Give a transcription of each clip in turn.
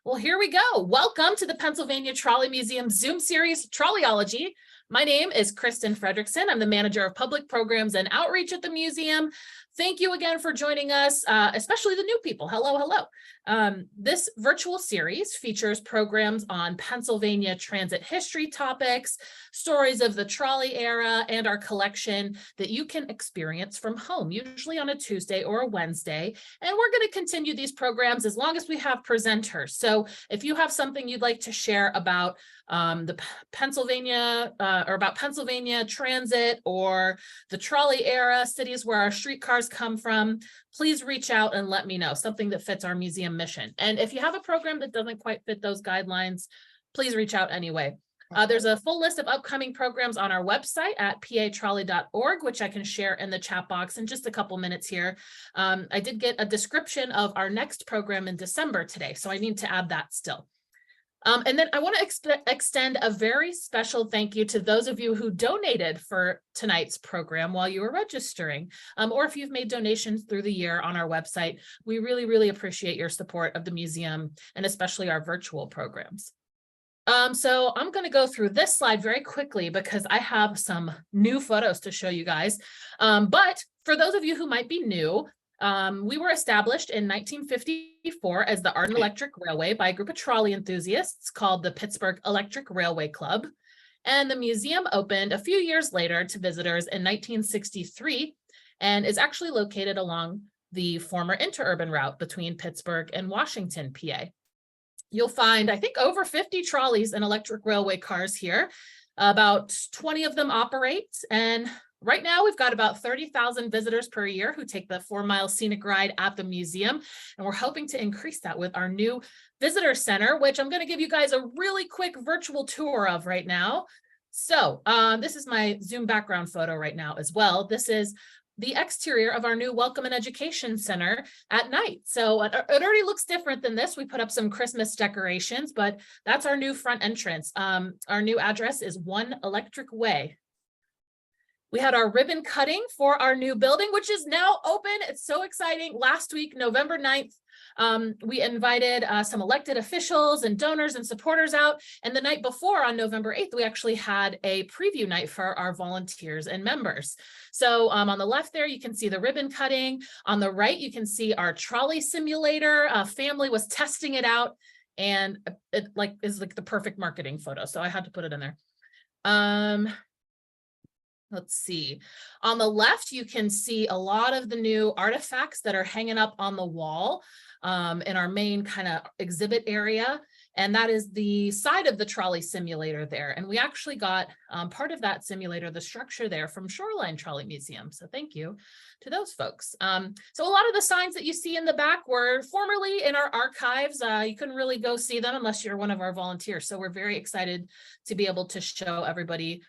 Well, here we go. Welcome to the Pennsylvania Trolley Museum Zoom series, Trolleyology. My name is Kristen Fredrickson. I'm the manager of public programs and outreach at the museum. Thank you again for joining us, especially the new people. Hello, hello. This virtual series features programs on Pennsylvania transit history topics, stories of the trolley era, and our collection that you can experience from home, usually on a Tuesday or a Wednesday. And we're going to continue these programs as long as we have presenters. So if you have something you'd like to share about the Pennsylvania or about Pennsylvania transit or the trolley era, cities where our streetcars come from, please reach out and let me know something that fits our museum mission. And if you have a program that doesn't quite fit those guidelines, please reach out anyway. There's a full list of upcoming programs on our website at patrolley.org, which I can share in the chat box in just a couple minutes here. I did get a description of our next program in December today, so I need to add that still. And then I want to extend a very special thank you to those of you who donated for tonight's program while you were registering, or if you've made donations through the year on our website. We really, really appreciate your support of the museum and especially our virtual programs. So I'm going to go through this slide very quickly because I have some new photos to show you guys. But for those of you who might be new, we were established in 1954 as the Art and Electric Railway by a group of trolley enthusiasts called the Pittsburgh Electric Railway Club. And the museum opened a few years later to visitors in 1963 and is actually located along the former interurban route between Pittsburgh and Washington, PA. You'll find, I think, over 50 trolleys and electric railway cars here. About 20 of them operate, and right now we've got about 30,000 visitors per year who take the 4-mile scenic ride at the museum, and we're hoping to increase that with our new visitor center, which I'm going to give you guys a really quick virtual tour of right now. So this is my Zoom background photo right now as well. This is the exterior of our new Welcome and Education Center at night. So it already looks different than this. We put up some Christmas decorations, but that's our new front entrance. Our new address is 1 Electric Way. We had our ribbon cutting for our new building, which is now open. It's so exciting. Last week, November 9th, we invited some elected officials and donors and supporters out. And the night before, on November 8th, we actually had a preview night for our volunteers and members. So on the left there, you can see the ribbon cutting. On the right, you can see our trolley simulator. A family was testing it out, and it is like the perfect marketing photo. So I had to put it in there. Let's see. On the left, you can see a lot of the new artifacts that are hanging up on the wall in our main kind of exhibit area. And that is the side of the trolley simulator there. And we actually got part of that simulator, the structure there, from Shoreline Trolley Museum. So thank you to those folks. So a lot of the signs that you see in the back were formerly in our archives. You couldn't really go see them unless you're one of our volunteers. So we're very excited to be able to show everybody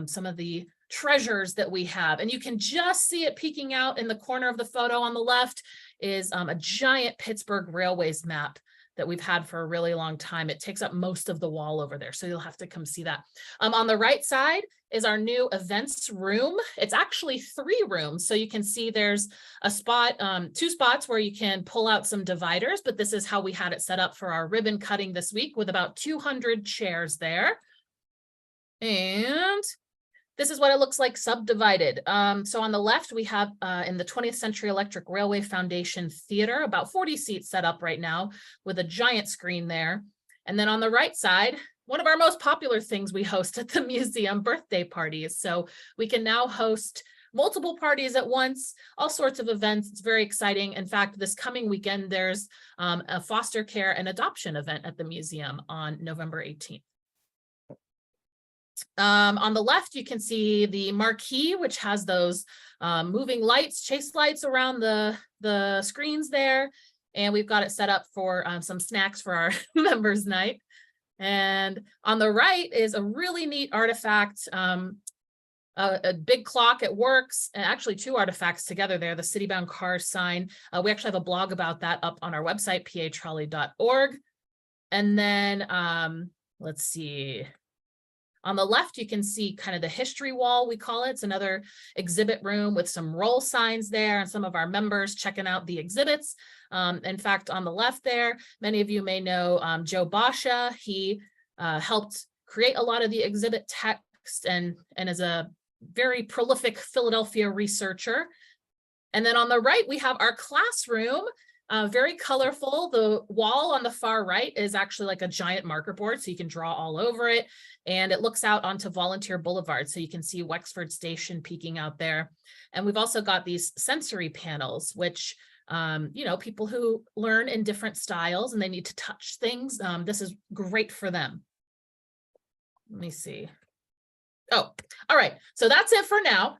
some of the treasures that we have. And you can just see it peeking out in the corner of the photo on the left is a giant Pittsburgh Railways map that we've had for a really long time. It takes up most of the wall over there, so you'll have to come see that. On the right side is our new events room. It's actually 3 rooms, so you can see there's a spot, 2 spots where you can pull out some dividers, but this is how we had it set up for our ribbon cutting this week with about 200 chairs there. And this is what it looks like subdivided. So on the left, we have in the 20th Century Electric Railway Foundation Theater, about 40 seats set up right now with a giant screen there. And then on the right side, one of our most popular things we host at the museum, birthday parties. So we can now host multiple parties at once, all sorts of events. It's very exciting. In fact, this coming weekend, there's a foster care and adoption event at the museum on November 18th. On the left, you can see the marquee, which has those moving lights, chase lights around the screens there. And we've got it set up for some snacks for our members night. And on the right is a really neat artifact, a big clock. It works, and actually 2 artifacts together there, the City-Bound Cars sign. We actually have a blog about that up on our website, patrolley.org. And then let's see. On the left, you can see kind of the history wall, we call it. It's another exhibit room with some roll signs there and some of our members checking out the exhibits. In fact, on the left there, many of you may know Joe Basha. He helped create a lot of the exhibit text and is a very prolific Philadelphia researcher. And then on the right, we have our classroom. Very colorful. The wall on the far right is actually like a giant marker board, so you can draw all over it. And it looks out onto Volunteer Boulevard, so you can see Wexford Station peeking out there. And we've also got these sensory panels, which, you know, people who learn in different styles and they need to touch things, this is great for them. Let me see. Oh, all right. So that's it for now.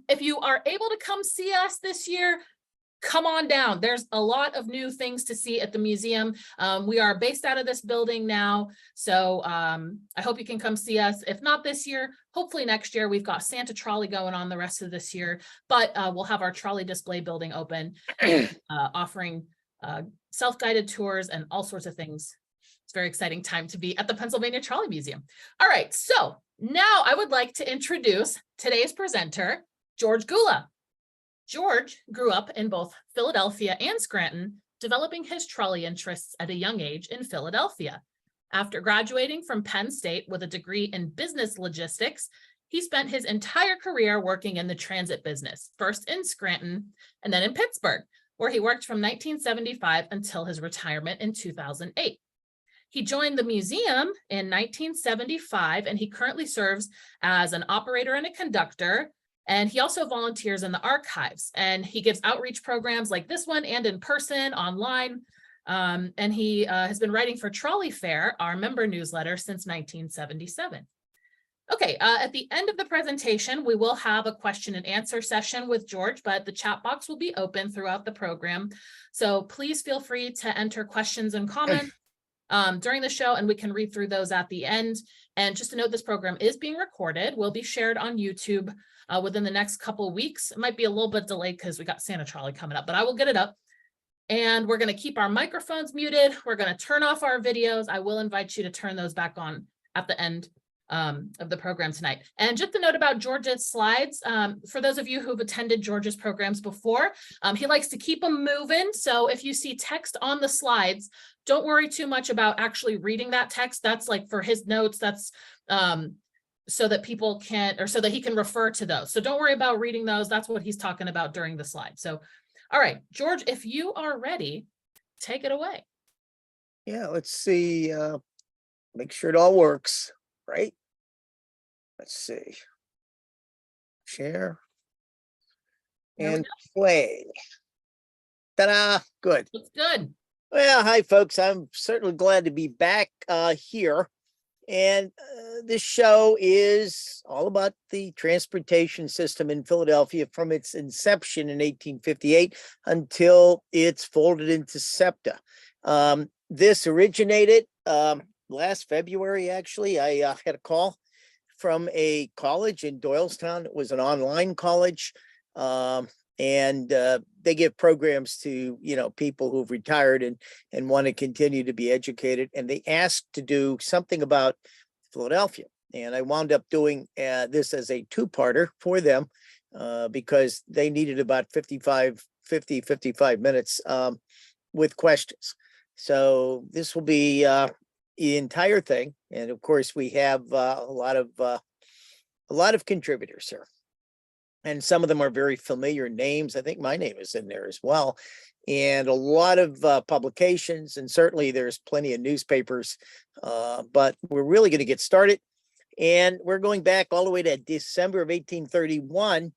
If you are able to come see us this year, come on down. There's a lot of new things to see at the museum. We are based out of this building now. So I hope you can come see us. If not this year, hopefully next year. We've got Santa Trolley going on the rest of this year, but we'll have our trolley display building open, offering self-guided tours and all sorts of things. It's a very exciting time to be at the Pennsylvania Trolley Museum. All right, so now I would like to introduce today's presenter, George Gula. George grew up in both Philadelphia and Scranton, developing his trolley interests at a young age in Philadelphia. After graduating from Penn State with a degree in business logistics, he spent his entire career working in the transit business, first in Scranton and then in Pittsburgh, where he worked from 1975 until his retirement in 2008. He joined the museum in 1975, and he currently serves as an operator and a conductor. And he also volunteers in the archives, and he gives outreach programs like this one and in person, online. And he has been writing for Trolley Fare, our member newsletter, since 1977. Okay, at the end of the presentation, we will have a question and answer session with George, but the chat box will be open throughout the program. So please feel free to enter questions and comments during the show, and we can read through those at the end. And just to note, this program is being recorded, will be shared on YouTube within the next couple of weeks. It might be a little bit delayed because we got Santa Trolley coming up, but I will get it up. And we're going to keep our microphones muted. We're going to turn off our videos. I will invite you to turn those back on at the end of the program tonight. And just a note about George's slides. For those of you who've attended George's programs before, he likes to keep them moving. So if you see text on the slides, don't worry too much about actually reading that text. That's like for his notes. That's so that people can, or so that he can refer to those. So don't worry about reading those. That's what he's talking about during the slide. So, all right, George, if you are ready, take it away. Yeah, let's see. Make sure it all works, right? Let's see. Share and play. Ta-da! Good. Looks good. Well, hi, folks. I'm certainly glad to be back here. And this show is all about the transportation system in Philadelphia from its inception in 1858 until it's folded into SEPTA. This originated last February, actually. I had a call from a college in Doylestown. It was an online college. And they give programs to, you know, people who've retired and want to continue to be educated. And they asked to do something about Philadelphia. And I wound up doing this as a two-parter for them because they needed about 55 minutes with questions. So this will be the entire thing. And of course, we have a lot of contributors here. And some of them are very familiar names. I think my name is in there as well. And a lot of publications, and certainly there's plenty of newspapers, but we're really going to get started. And we're going back all the way to December of 1831.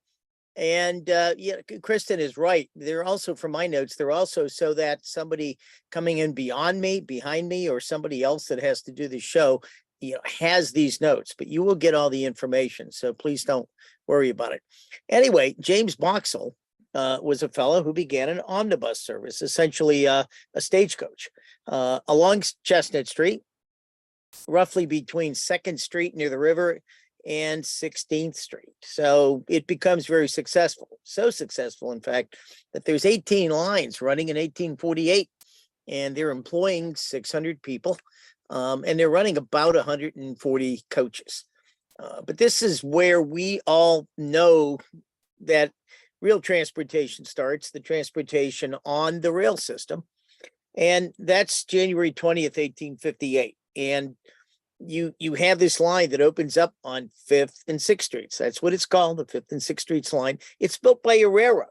And yeah, Kristen is right. They're also, from my notes, they're also so that somebody coming in behind me, or somebody else that has to do the show, you know, has these notes, but you will get all the information. So please don't worry about it. Anyway, James Boxall was a fellow who began an omnibus service, essentially a stagecoach, along Chestnut Street, roughly between 2nd Street near the river and 16th Street. So it becomes very successful. So successful, in fact, that there's 18 lines running in 1848, and they're employing 600 people. and they're running about 140 coaches. But this is where we all know that real transportation starts, the transportation on the rail system. And that's January 20th, 1858. And you have this line that opens up on 5th and 6th Streets. That's what it's called, the 5th and 6th Streets line. It's built by a railroad.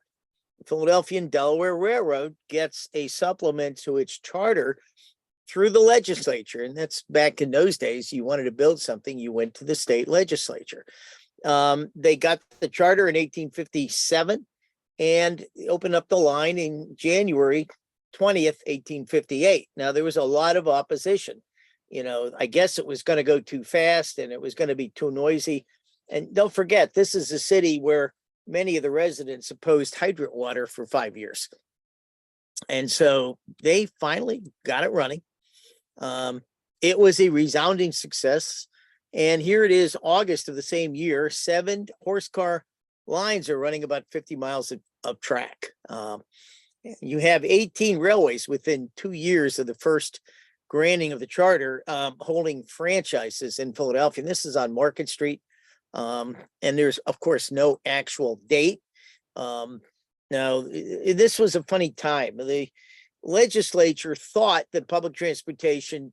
The Philadelphia and Delaware Railroad gets a supplement to its charter through the legislature. And that's back in those days. You wanted to build something, you went to the state legislature. They got the charter in 1857 and opened up the line in January 20th, 1858. Now, there was a lot of opposition. I guess it was going to go too fast and it was going to be too noisy. And don't forget, this is a city where many of the residents opposed hydrant water for 5 years. And so they finally got it running. It was a resounding success. And here it is, August of the same year, 7 horse car lines are running about 50 miles of track. You have 18 railways within 2 years of the first granting of the charter, holding franchises in Philadelphia. And this is on Market Street. And there's, of course, no actual date. Now, this was a funny time. The legislature thought that public transportation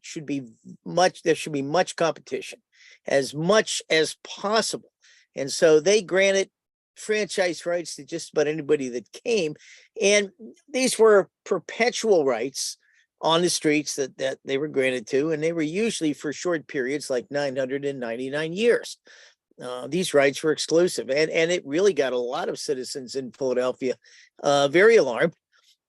there should be much competition, as much as possible. And so they granted franchise rights to just about anybody that came. And these were perpetual rights on the streets that they were granted to, and they were usually for short periods, like 999 years. These rights were exclusive, and it really got a lot of citizens in Philadelphia very alarmed.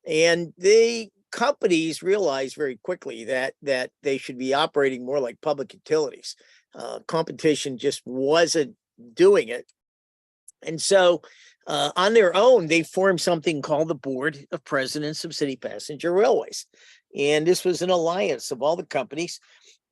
And the companies realized very quickly that they should be operating more like public utilities. Competition just wasn't doing it. And so on their own, they formed something called the Board of Presidents of City Passenger Railways. And this was an alliance of all the companies.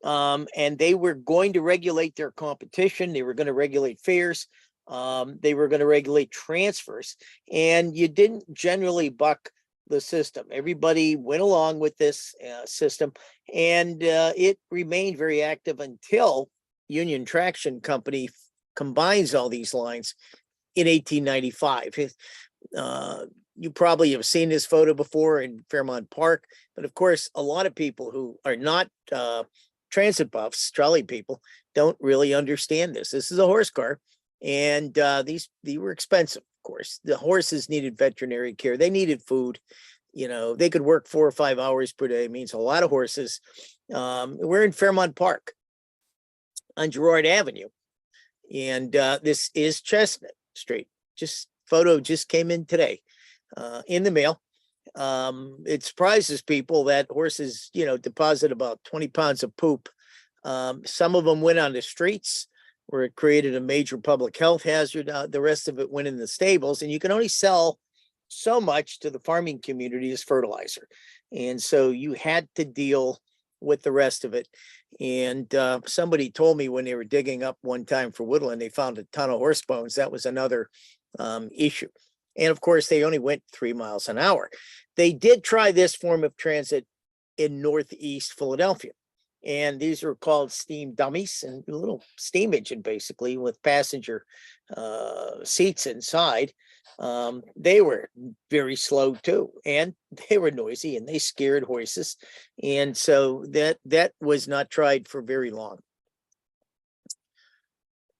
And they were going to regulate their competition. They were going to regulate fares. They were going to regulate transfers. And you didn't generally buck the system. Everybody went along with this system. And it remained very active until Union Traction Company combines all these lines in 1895. You probably have seen this photo before in Fairmount Park, but of course, a lot of people who are not transit buffs, trolley people, don't really understand this. This is a horse car, and these were expensive, of course. The horses needed veterinary care. They needed food. They could work 4 or 5 hours per day. It means a lot of horses. We're in Fairmount Park on Girard Avenue, and this is Chestnut Street. Photo just came in today in the mail. It surprises people that horses, deposit about 20 pounds of poop. Some of them went on the streets where it created a major public health hazard. The rest of it went in the stables, and you can only sell so much to the farming community as fertilizer. And so you had to deal with the rest of it. And somebody told me when they were digging up one time for woodland, they found a ton of horse bones. That was another issue. And of course, they only went 3 miles an hour. They did try this form of transit in Northeast Philadelphia. And these are called steam dummies, and a little steam engine, basically, with passenger seats inside. They were very slow too, and they were noisy, and they scared horses. And so that was not tried for very long.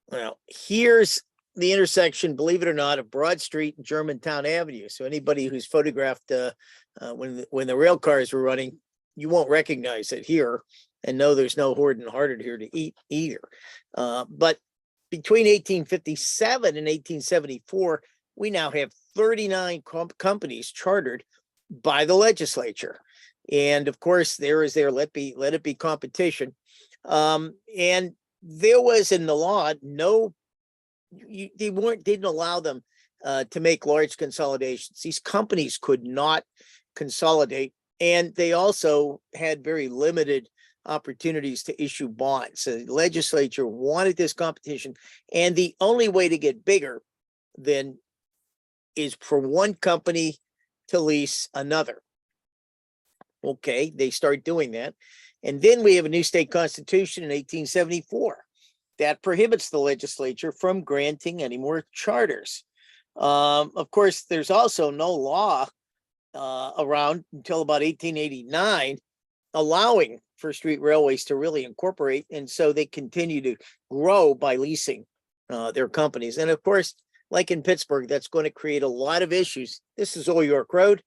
Well, here's the intersection, believe it or not, of Broad Street and Germantown Avenue. So anybody who's photographed when the rail cars were running, you won't recognize it here, and no, there's no Horde and Harder here to eat either. But between 1857 and 1874, we now have 39 companies chartered by the legislature. And of course, there is let it be competition. And there was in the law, didn't allow them to make large consolidations. These companies could not consolidate, and they also had very limited opportunities to issue bonds. So the legislature wanted this competition, and the only way to get bigger then is for one company to lease another. Okay, they start doing that. And then we have a new state constitution in 1874 that prohibits the legislature from granting any more charters. Of course, there's also no law around until about 1889 allowing first street railways to really incorporate. And so they continue to grow by leasing their companies. And of course, like in Pittsburgh, that's going to create a lot of issues. This is Old York Road.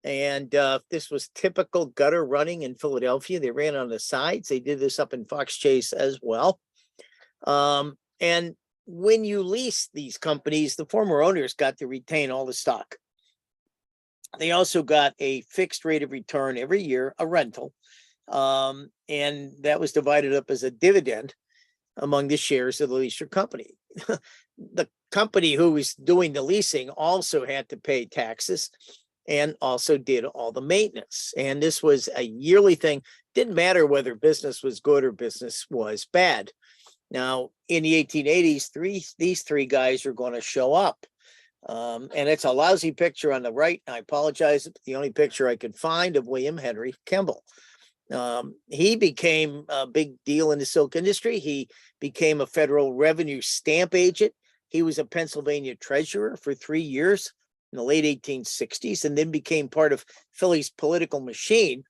And this was typical gutter running in Philadelphia. They ran on the sides. They did this up in Fox Chase as well. And when you lease these companies, the former owners got to retain all the stock. They also got a fixed rate of return every year, a rental. And that was divided up as a dividend among the shares of the leaser company. The company who was doing the leasing also had to pay taxes and also did all the maintenance. And this was a yearly thing. Didn't matter whether business was good or business was bad. Now, in the 1880s, these three guys are going to show up. And it's a lousy picture on the right. I apologize. It's the only picture I could find of William Henry Kimball. He became a big deal in the silk industry. He became a federal revenue stamp agent. He was a Pennsylvania treasurer for 3 years in the late 1860s, and then became part of Philly's political machine.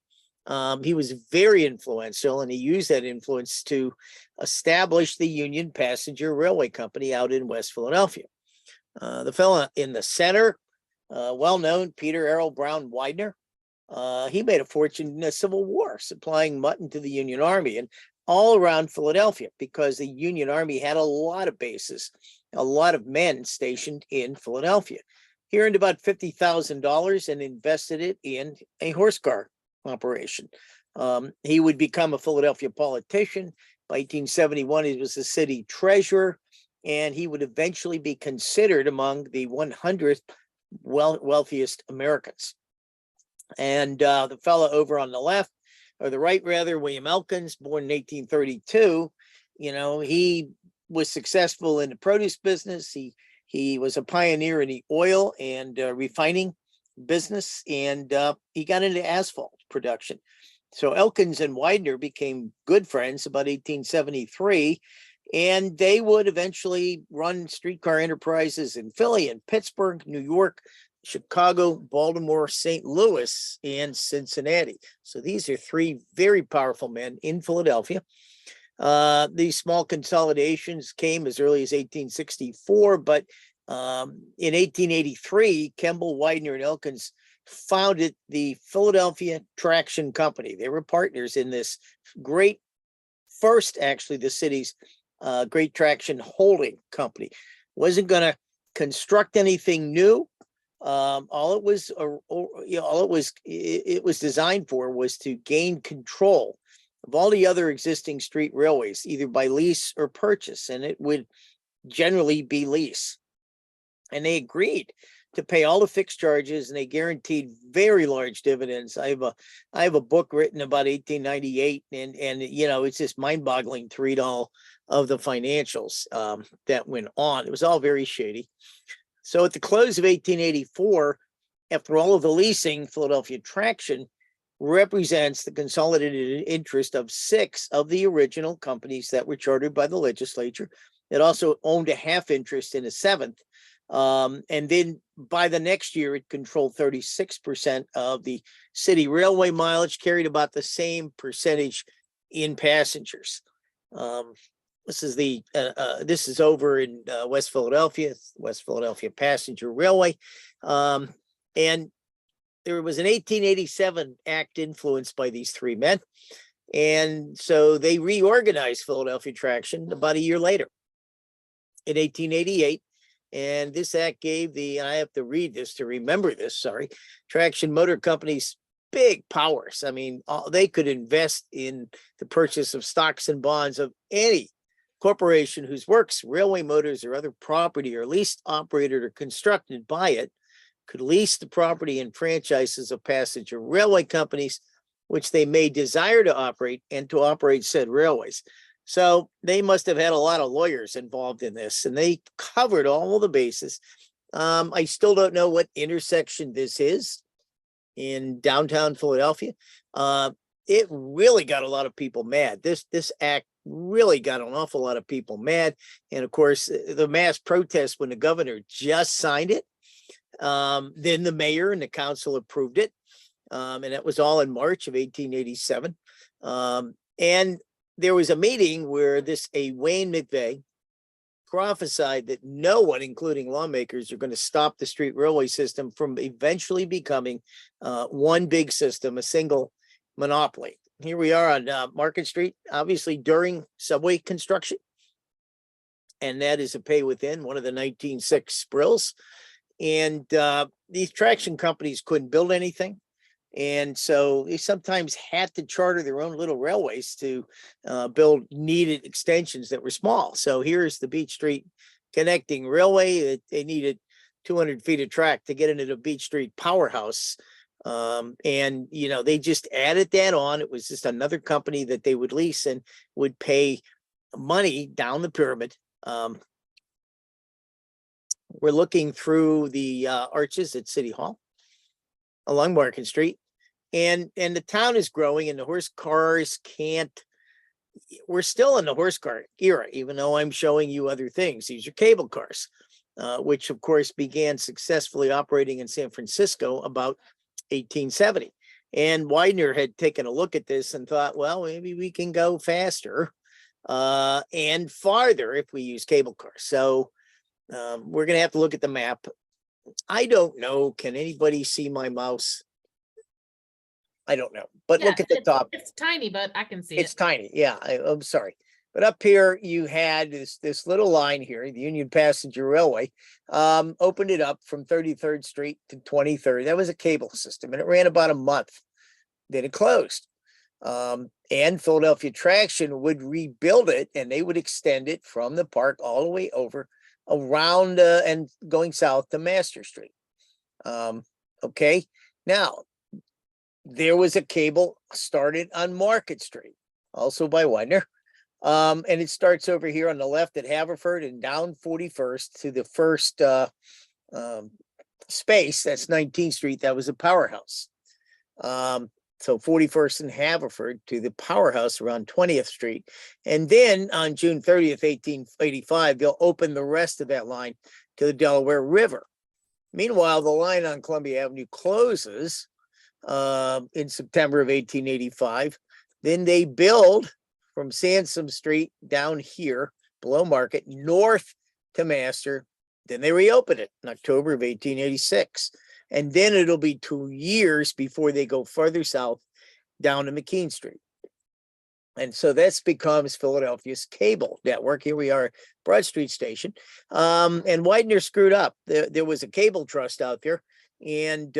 He was very influential, and he used that influence to establish the Union Passenger Railway Company out in West Philadelphia. The fellow in the center, well-known Peter Errol Brown Widener, he made a fortune in the Civil War, supplying mutton to the Union Army and all around Philadelphia, because the Union Army had a lot of bases, a lot of men stationed in Philadelphia. He earned about $50,000 and invested it in a horse car operation. He would become a Philadelphia politician. By 1871, he was the city treasurer, and he would eventually be considered among the 100th wealthiest Americans. And the fellow over on the left, or the right rather, William Elkins, born in 1832, he was successful in the produce business. He was a pioneer in the oil and refining business, and he got into asphalt production. So Elkins and Widener became good friends about 1873, and they would eventually run streetcar enterprises in Philly and Pittsburgh, New York, Chicago, Baltimore, St. Louis, and Cincinnati. So these are three very powerful men in Philadelphia. These small consolidations came as early as 1864, but in 1883, Kimball, Widener, and Elkins founded the Philadelphia Traction Company. They were partners in this great, first, actually, the city's great traction holding company. Wasn't going to construct anything new. All it was designed for was to gain control of all the other existing street railways, either by lease or purchase, and it would generally be lease. And they agreed to pay all the fixed charges, and they guaranteed very large dividends. I have a book written about 1898, and it's just mind-boggling to read all of the financials that went on. It was all very shady. So at the close of 1884, after all of the leasing, Philadelphia Traction represents the consolidated interest of 6 of the original companies that were chartered by the legislature. It also owned a half interest in a 7th. And then by the next year, it controlled 36% of the city railway mileage, carried about the same percentage in passengers. This is over in West Philadelphia, West Philadelphia Passenger Railway. And there was an 1887 act influenced by these three men. And so they reorganized Philadelphia Traction about a year later in 1888. And this act gave I have to read this to remember this, traction motor companies big powers. I mean, they could invest in the purchase of stocks and bonds of any corporation whose works, railway motors, or other property are leased, operated, or constructed by it, could lease the property and franchises of passenger railway companies, which they may desire to operate, and to operate said railways. So they must have had a lot of lawyers involved in this, and they covered all the bases. I still don't know what intersection this is. in downtown Philadelphia. It really got a lot of people mad. This act really got an awful lot of people mad. And of course, the mass protest when the governor just signed it. Then the mayor and the council approved it. And that was all in March of 1887. And there was a meeting where a Wayne McVeigh prophesied that no one, including lawmakers, are going to stop the street railway system from eventually becoming one big system, a single monopoly. Here we are on Market Street, obviously during subway construction. And that is a pay within, one of the 1906 sprills. And these traction companies couldn't build anything. And so they sometimes had to charter their own little railways to build needed extensions that were small. So here's the Beach Street connecting railway. They needed 200 feet of track to get into the Beach Street powerhouse. And, you know, they just added that on. It was just another company that they would lease and would pay money down the pyramid. We're looking through the arches at City Hall along Market Street, and the town is growing, and the horse cars we're still in the horse car era, even though I'm showing you other things. These are cable cars, which of course began successfully operating in San Francisco about 1870. And Widener had taken a look at this and thought, well, maybe we can go faster and farther if we use cable cars. So we're going to have to look at the map. I don't know. Can anybody see my mouse? I don't know, but look at the top. It's tiny, but I can see It's tiny. Yeah, I'm sorry. But up here, you had this little line here, the Union Passenger Railway, opened it up from 33rd Street to 23rd. That was a cable system, and it ran about a month. Then it closed. And Philadelphia Traction would rebuild it, and they would extend it from the park all the way over around and going south to Master Street. Okay, now there was a cable started on Market Street, also by Widener. And it starts over here on the left at Haverford and down 41st to the first space. That's 19th Street. That was a powerhouse. So 41st and Haverford to the powerhouse around 20th Street. And then on June 30th, 1885, they'll open the rest of that line to the Delaware River. Meanwhile, the line on Columbia Avenue closes in September of 1885. Then they build from Sansom Street down here below Market north to Master. Then they reopen it in October of 1886. And then it'll be 2 years before they go further south down to McKean Street. And so this becomes Philadelphia's cable network. Here we are, Broad Street Station. And Widener screwed up. There was a cable trust out there. And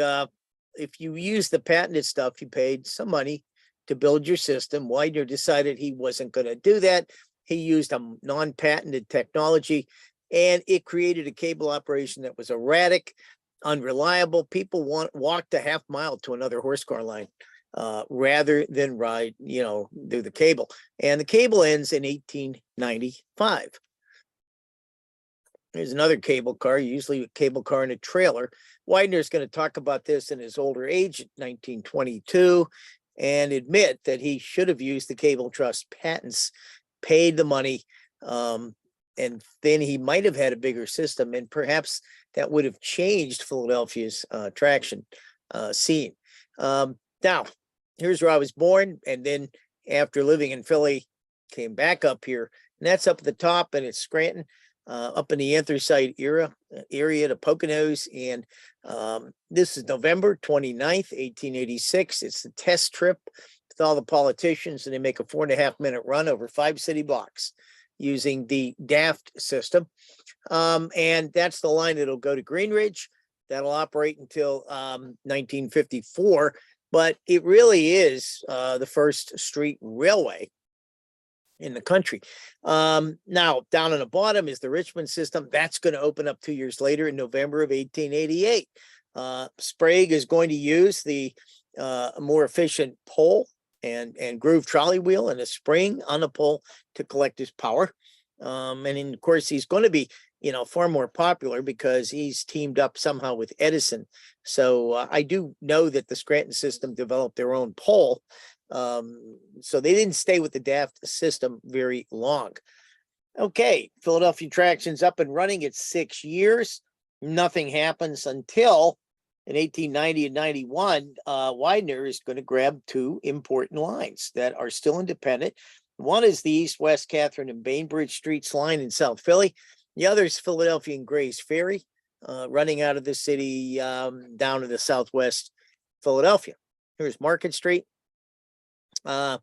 if you use the patented stuff, you paid some money to build your system. Widener decided he wasn't going to do that. He used a non-patented technology, and it created a cable operation that was erratic, unreliable. People walked a half mile to another horse car line rather than ride, do the cable. And the cable ends in 1895. There's another cable car, usually a cable car and a trailer. Widener's going to talk about this in his older age, 1922, and admit that he should have used the cable trust patents, paid the money, and then he might have had a bigger system, and perhaps that would have changed Philadelphia's traction scene. Now, here's where I was born, and then after living in Philly, came back up here, and that's up at the top, and it's Scranton, up in the Anthracite area, the Poconos, and this is November 29th, 1886. It's the test trip with all the politicians, and they make a 4.5-minute run over 5 city blocks using the DAFT system. And that's the line that'll go to Greenridge. That'll operate until 1954, but it really is the first street railway in the country. Now, down on the bottom is the Richmond system. That's going to open up 2 years later in November of 1888. Sprague is going to use the more efficient pole and groove trolley wheel and a spring on the pole to collect his power. And of course, he's going to be far more popular because he's teamed up somehow with Edison. So I do know that the Scranton system developed their own pole. So they didn't stay with the DAFT system very long. Okay, Philadelphia Traction's up and running. It's 6 years. Nothing happens until in 1890 and 91, Widener is going to grab two important lines that are still independent. One is the East-West Catherine and Bainbridge Streets line in South Philly. The other is Philadelphia and Grays Ferry, running out of the city down to the Southwest Philadelphia. Here's Market Street. Now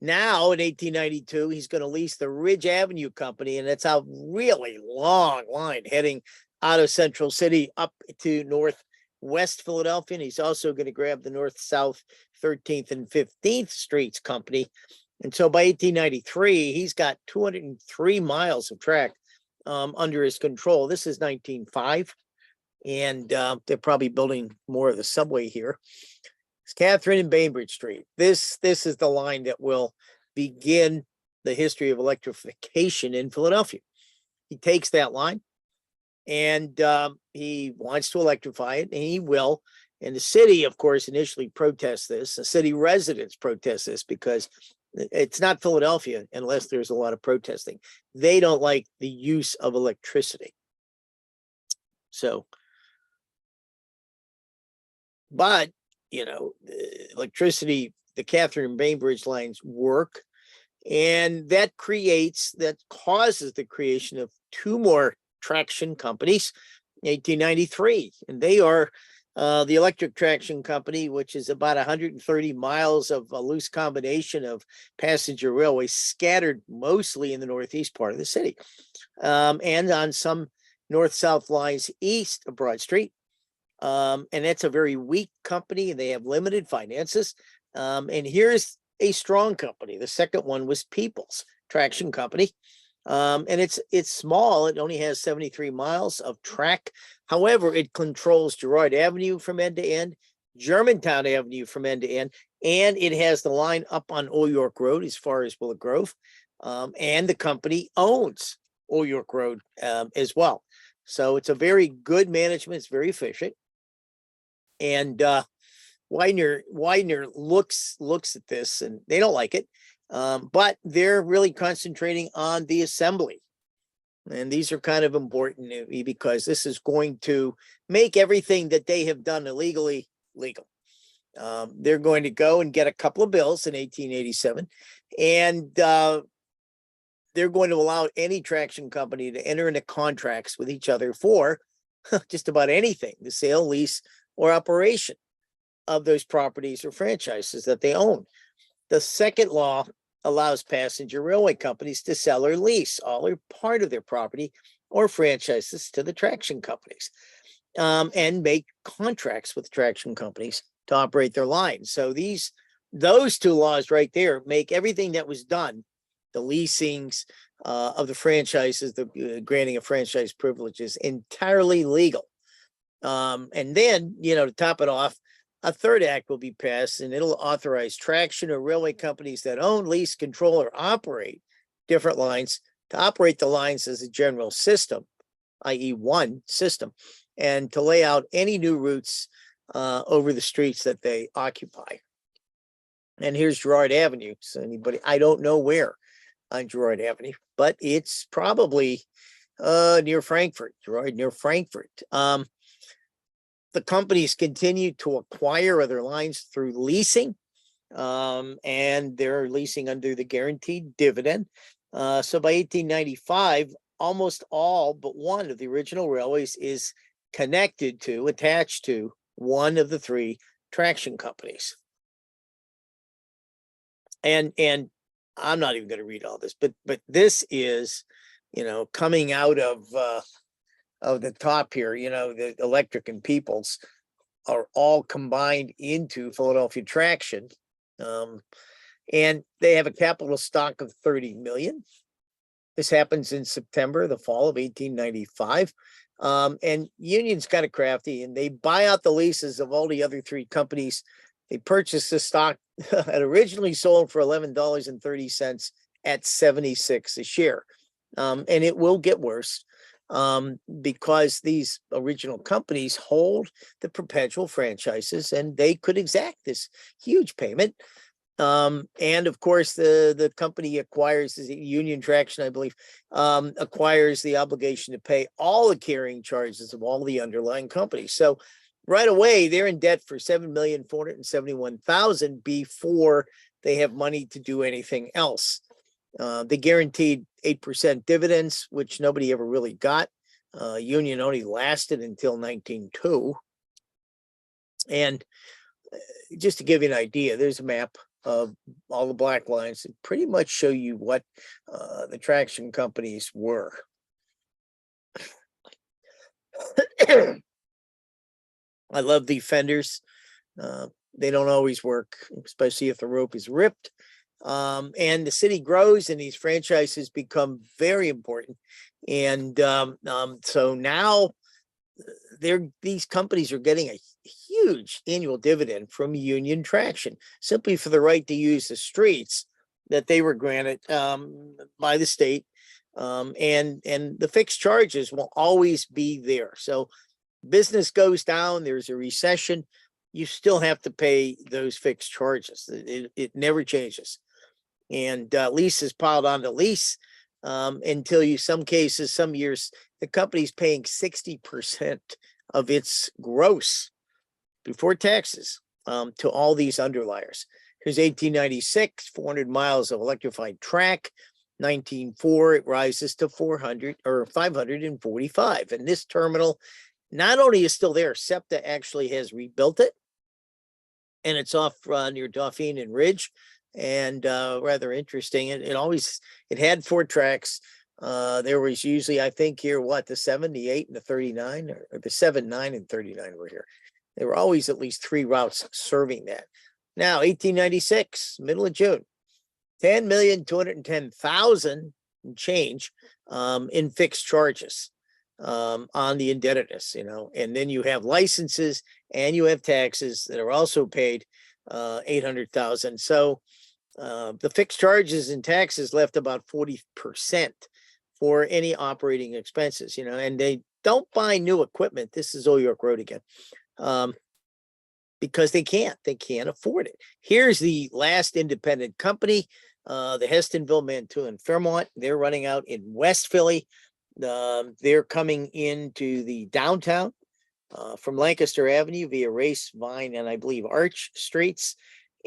in 1892, he's going to lease the Ridge Avenue Company, and it's a really long line heading out of Central City up to Northwest Philadelphia. And he's also going to grab the North-South 13th and 15th Streets Company. And so by 1893, he's got 203 miles of track under his control. This is 1905, and they're probably building more of the subway here. It's Catherine and Bainbridge Street. This is the line that will begin the history of electrification in Philadelphia. He takes that line and he wants to electrify it, and he will. And the city, of course, initially protests this. The city residents protest this because it's not Philadelphia unless there's a lot of protesting. They don't like the use of electricity. So, but electricity, the Catherine and Bainbridge lines work, and that causes the creation of two more traction companies in 1893, and they are the Electric Traction Company, which is about 130 miles of a loose combination of passenger railways scattered mostly in the northeast part of the city, and on some north-south lines east of Broad Street. And that's a very weak company, and they have limited finances. And here's a strong company. The second one was People's Traction Company. And it's small. It only has 73 miles of track. However, it controls Girard Avenue from end to end, Germantown Avenue from end to end, and it has the line up on Old York Road as far as Willow Grove. And the company owns Old York Road as well. So it's a very good management. It's very efficient. And Widener looks at this, and they don't like it, but they're really concentrating on the assembly. And these are kind of important because this is going to make everything that they have done illegally legal. They're going to go and get a couple of bills in 1887, and they're going to allow any traction company to enter into contracts with each other for just about anything, the sale, lease, or operation of those properties or franchises that they own. The second law allows passenger railway companies to sell or lease all or part of their property or franchises to the traction companies, and make contracts with traction companies to operate their lines. So those two laws right there make everything that was done, the leasings of the franchises, the granting of franchise privileges, entirely legal. And then, to top it off, a third act will be passed, and it'll authorize traction or railway companies that own, lease, control, or operate different lines to operate the lines as a general system, i.e. one system, and to lay out any new routes over the streets that they occupy. And here's Girard Avenue. So I don't know where on Girard Avenue, but it's probably near Frankfurt, Girard near Frankfurt. The companies continue to acquire other lines through leasing, and they're leasing under the guaranteed dividend. So by 1895, almost all but one of the original railways is attached to one of the three traction companies. And I'm not even going to read all this, but this is, coming out of the top here, the Electric and People's are all combined into Philadelphia Traction. And they have a capital stock of 30 million. This happens in September, the fall of 1895. And Union's kind of crafty, and they buy out the leases of all the other three companies. They purchase the stock that originally sold for $11.30 at 76 a share. And it will get worse. because these original companies hold the perpetual franchises and they could exact this huge payment. And of course, the company acquires Union Traction, I believe, acquires the obligation to pay all the carrying charges of all the underlying companies. So right away, they're in debt for $7,471,000 before they have money to do anything else. They guaranteed 8% dividends, which nobody ever really got. Union only lasted until 1902. And just to give you an idea, there's a map of all the black lines that pretty much show you what the traction companies were. I love the fenders. They don't always work, especially if the rope is ripped. And the city grows and these franchises become very important. And so now these companies are getting a huge annual dividend from Union Traction simply for the right to use the streets that they were granted by the state. And the fixed charges will always be there. So business goes down, there's a recession, you still have to pay those fixed charges. It never changes. And lease is piled onto lease until some cases, some years, the company's paying 60% of its gross before taxes to all these underliers. Here's 1896, 400 miles of electrified track. 1904, it rises to 400 or 545. And this terminal not only is still there, SEPTA actually has rebuilt it. And it's off near Dauphine and Ridge. And rather interesting. It had 4 tracks. There was usually, I think here, the 78 and the 39, or the 7, 9, and 39 were here. There were always at least 3 routes serving that. Now, 1896, middle of June, 10,210,000 change in fixed charges on the indebtedness, and then you have licenses and you have taxes that are also paid 800,000. So the fixed charges and taxes left about 40% for any operating expenses, and they don't buy new equipment. This is Old York Road again, because they can't afford it. Here's the last independent company, the Hestonville, Mantua, and Fairmont. They're running out in West Philly. They're coming into the downtown from Lancaster Avenue via Race, Vine, and I believe Arch Streets.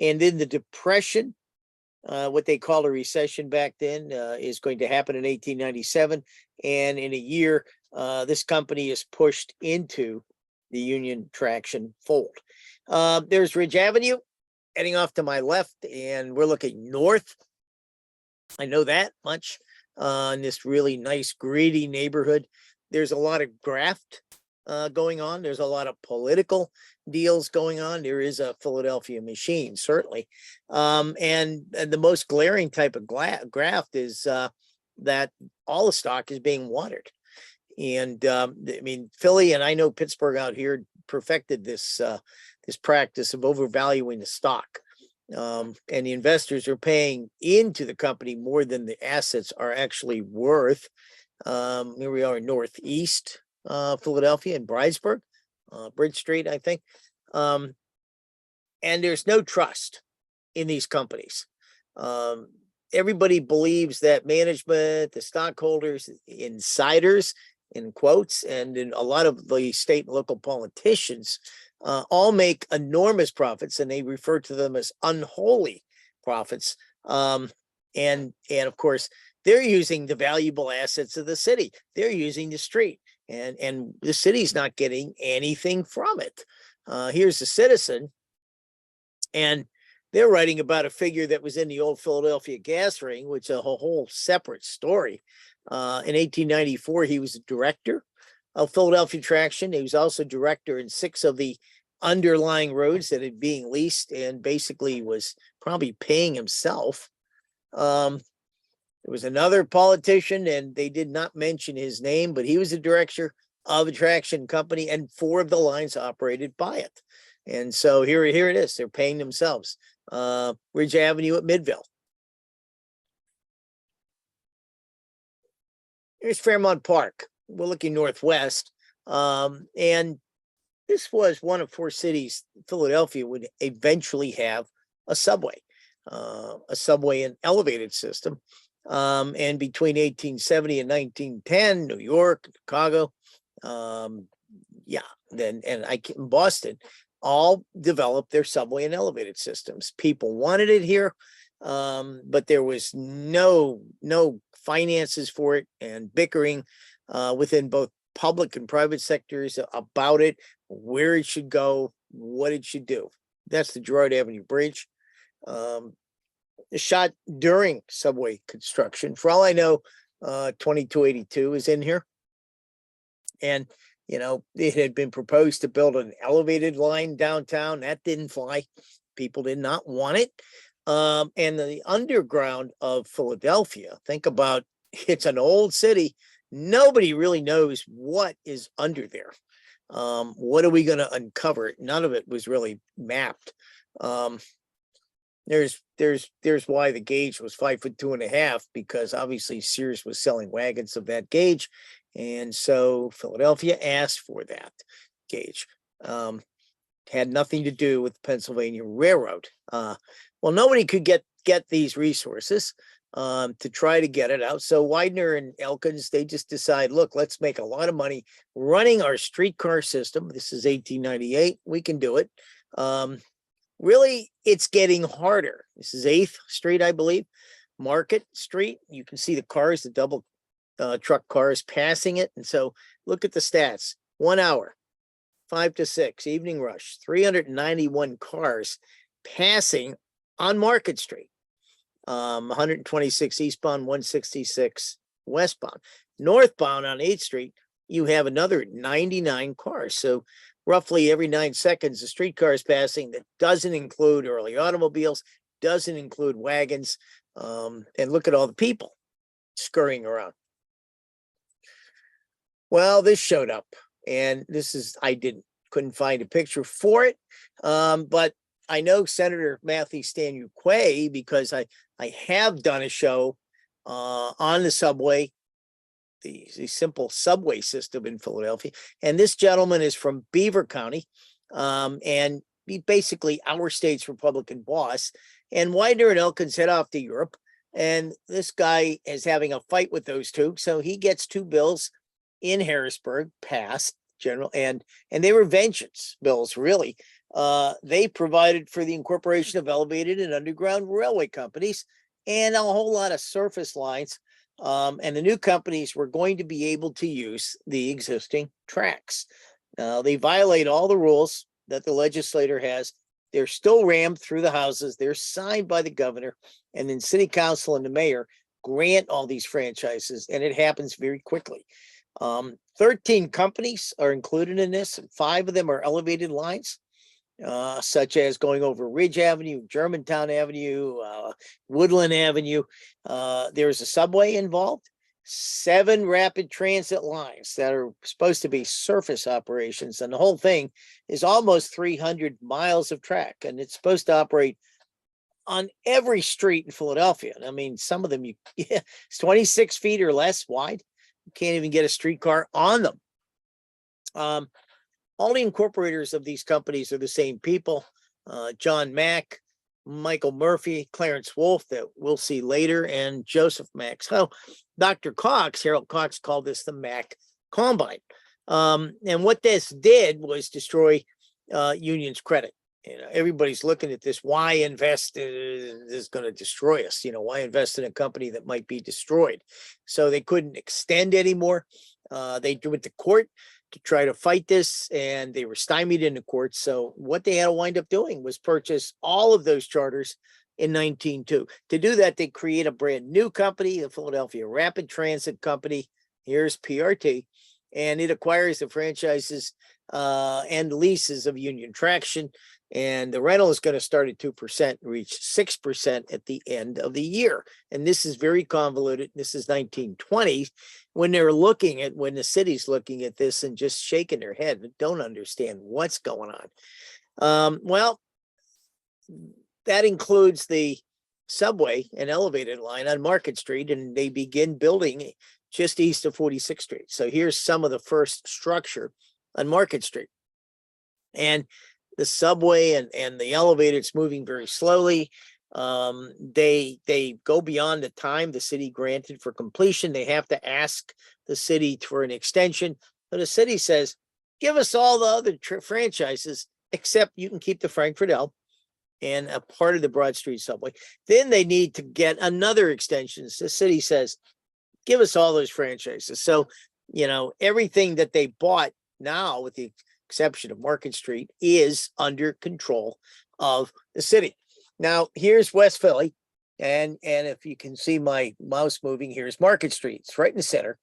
And in the Depression, what they call a recession back then is going to happen in 1897. And in a year, this company is pushed into the Union Traction fold. There's Ridge Avenue heading off to my left, and we're looking north. I know that much. In this really nice, greedy neighborhood, there's a lot of graft going on. There's a lot of political deals going on. There is a Philadelphia machine, certainly. And the most glaring type of graft is that all the stock is being watered. And Philly, and I know Pittsburgh out here perfected this practice of overvaluing the stock. And the investors are paying into the company more than the assets are actually worth. Here we are in Northeast Philadelphia in Bridgesburg, Bridge Street, I think. And there's no trust in these companies. Everybody believes that management, the stockholders, insiders, in quotes, and in a lot of the state and local politicians all make enormous profits, and they refer to them as unholy profits. And of course, they're using the valuable assets of the city. They're using the street, and the city's not getting anything from it. Here's a citizen, and they're writing about a figure that was in the old Philadelphia gas ring, which is a whole separate story. In 1894, he was a director of Philadelphia Traction. He was also director in 6 of the underlying roads that had being leased, and basically was probably paying himself. There was another politician, and they did not mention his name, but he was a director of a traction company, and 4 of the lines operated by it. And so here it is. They're paying themselves. Ridge Avenue at Midville. Here's Fairmont Park. we're looking northwest. And this was one of 4 cities Philadelphia would eventually have a subway and elevated system. And between 1870 and 1910, New York, Chicago, Boston all developed their subway and elevated systems. People wanted it here, but there was no finances for it, and bickering within both public and private sectors about it, where it should go, what it should do. That's the Girard Avenue Bridge. Shot during subway construction. For all I know, 2282 is in here. And, it had been proposed to build an elevated line downtown. That didn't fly. People did not want it. And the underground of Philadelphia, think about, it's an old city. Nobody really knows what is under there. What are we going to uncover? None of it was really mapped. There's why the gauge was 5'2.5", because obviously Sears was selling wagons of that gauge. And so Philadelphia asked for that gauge. Had nothing to do with the Pennsylvania Railroad. Well, nobody could get these resources to try to get it out. So Widener and Elkins, they just decide, look, let's make a lot of money running our streetcar system. This is 1898. We can do it. Really, it's getting harder. This is 8th Street, I believe, Market Street. You can see the cars, the double truck cars passing it. And so look at the stats. 1 hour, 5 to 6, evening rush, 391 cars passing on Market Street. 126 eastbound, 166 westbound. Northbound on 8th Street, you have another 99 cars. So roughly every 9 seconds, a streetcar is passing. That doesn't include early automobiles, doesn't include wagons. And look at all the people scurrying around. Well, this showed up, and couldn't find a picture for it. But I know Senator Matthew Stanu Quay, because I have done a show on the subway, the simple subway system in Philadelphia. And this gentleman is from Beaver County, and he basically our state's Republican boss. And Widener and Elkins head off to Europe, and this guy is having a fight with those two. So he gets 2 bills in Harrisburg passed, and they were vengeance bills, really. They provided for the incorporation of elevated and underground railway companies and a whole lot of surface lines. And the new companies were going to be able to use the existing tracks. They violate all the rules that the legislator has. They're still rammed through the houses. They're signed by the governor, and then city council and the mayor grant all these franchises, and it happens very quickly. 13 companies are included in this, and 5 of them are elevated lines, such as going over Ridge Avenue, Germantown Avenue, Woodland Avenue. There's a subway involved, 7 rapid transit lines that are supposed to be surface operations, and the whole thing is almost 300 miles of track, and it's supposed to operate on every street in Philadelphia. I mean, some of them, it's 26 feet or less wide. You can't even get a streetcar on them. All the incorporators of these companies are the same people. John Mack, Michael Murphy, Clarence Wolfe, that we'll see later, and Joseph Mack. So Dr. Cox, Harold Cox, called this the Mack Combine. And what this did was destroy Union's credit. Everybody's looking at this. Why invest? Is going to destroy us. Why invest in a company that might be destroyed? So they couldn't extend anymore. They went to court to try to fight this, and they were stymied in the court. So what they had to wind up doing was purchase all of those charters in 1902. To do that, they create a brand new company, the Philadelphia Rapid Transit Company. Here's PRT, and it acquires the franchises and leases of Union Traction. And the rental is going to start at 2% and reach 6% at the end of the year. And this is very convoluted. This is 1920s when when the city's looking at this and just shaking their head and don't understand what's going on. Well, that includes the subway and elevated line on Market Street, and they begin building just east of 46th Street. So here's some of the first structure on Market Street. And the subway and the elevator, it's moving very slowly. They go beyond the time the city granted for completion. They have to ask the city for an extension. So the city says, give us all the other franchises, except you can keep the Frankfurt L and a part of the Broad Street subway. Then they need to get another extension. The city says, give us all those franchises. So, everything that they bought now, with the exception of Market Street, is under control of the city. Now, here's West Philly. And if you can see my mouse moving, here's Market Street. It's right in the center.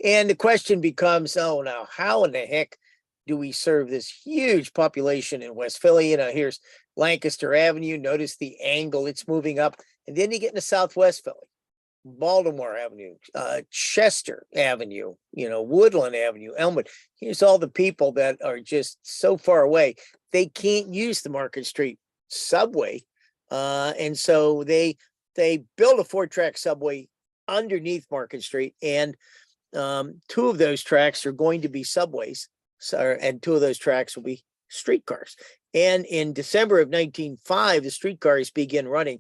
And the question becomes, now how in the heck do we serve this huge population in West Philly? Here's Lancaster Avenue. Notice the angle it's moving up. And then you get into Southwest Philly, Baltimore Avenue, Chester Avenue, Woodland Avenue, Elmwood. Here's all the people that are just so far away. They can't use the Market Street subway. And so they built a 4-track subway underneath Market Street. And 2 of those tracks are going to be subways. And 2 of those tracks will be streetcars. And in December of 1905, the streetcars begin running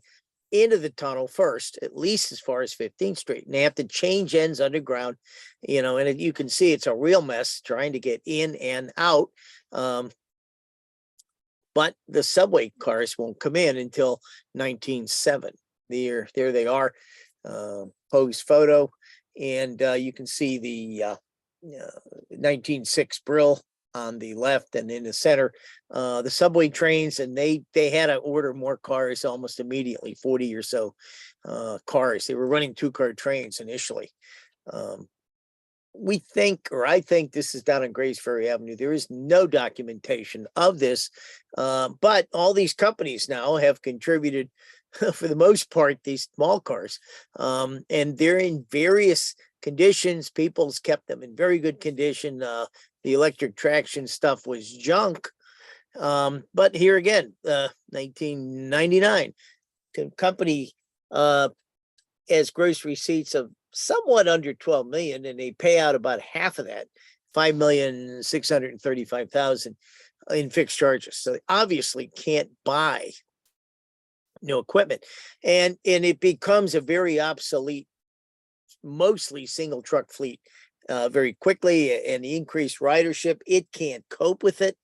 into the tunnel first, at least as far as 15th Street. And they have to change ends underground, and you can see it's a real mess trying to get in and out. But the subway cars won't come in until 1907. There they are, posed photo. And you can see the 1906 Brill on the left, and in the center, the subway trains, and they had to order more cars almost immediately, 40 or so cars. They were running 2-car trains initially. I think this is down on Grays Ferry Avenue. There is no documentation of this, but all these companies now have contributed, for the most part, these small cars, and they're in various conditions. People's kept them in very good condition. The electric traction stuff was junk. But here again, 1999, the company has gross receipts of somewhat under 12 million, and they pay out about half of that, 5,635,000 in fixed charges. So they obviously can't buy new equipment, and it becomes a very obsolete, mostly single truck fleet very quickly, and the increased ridership, it can't cope with it.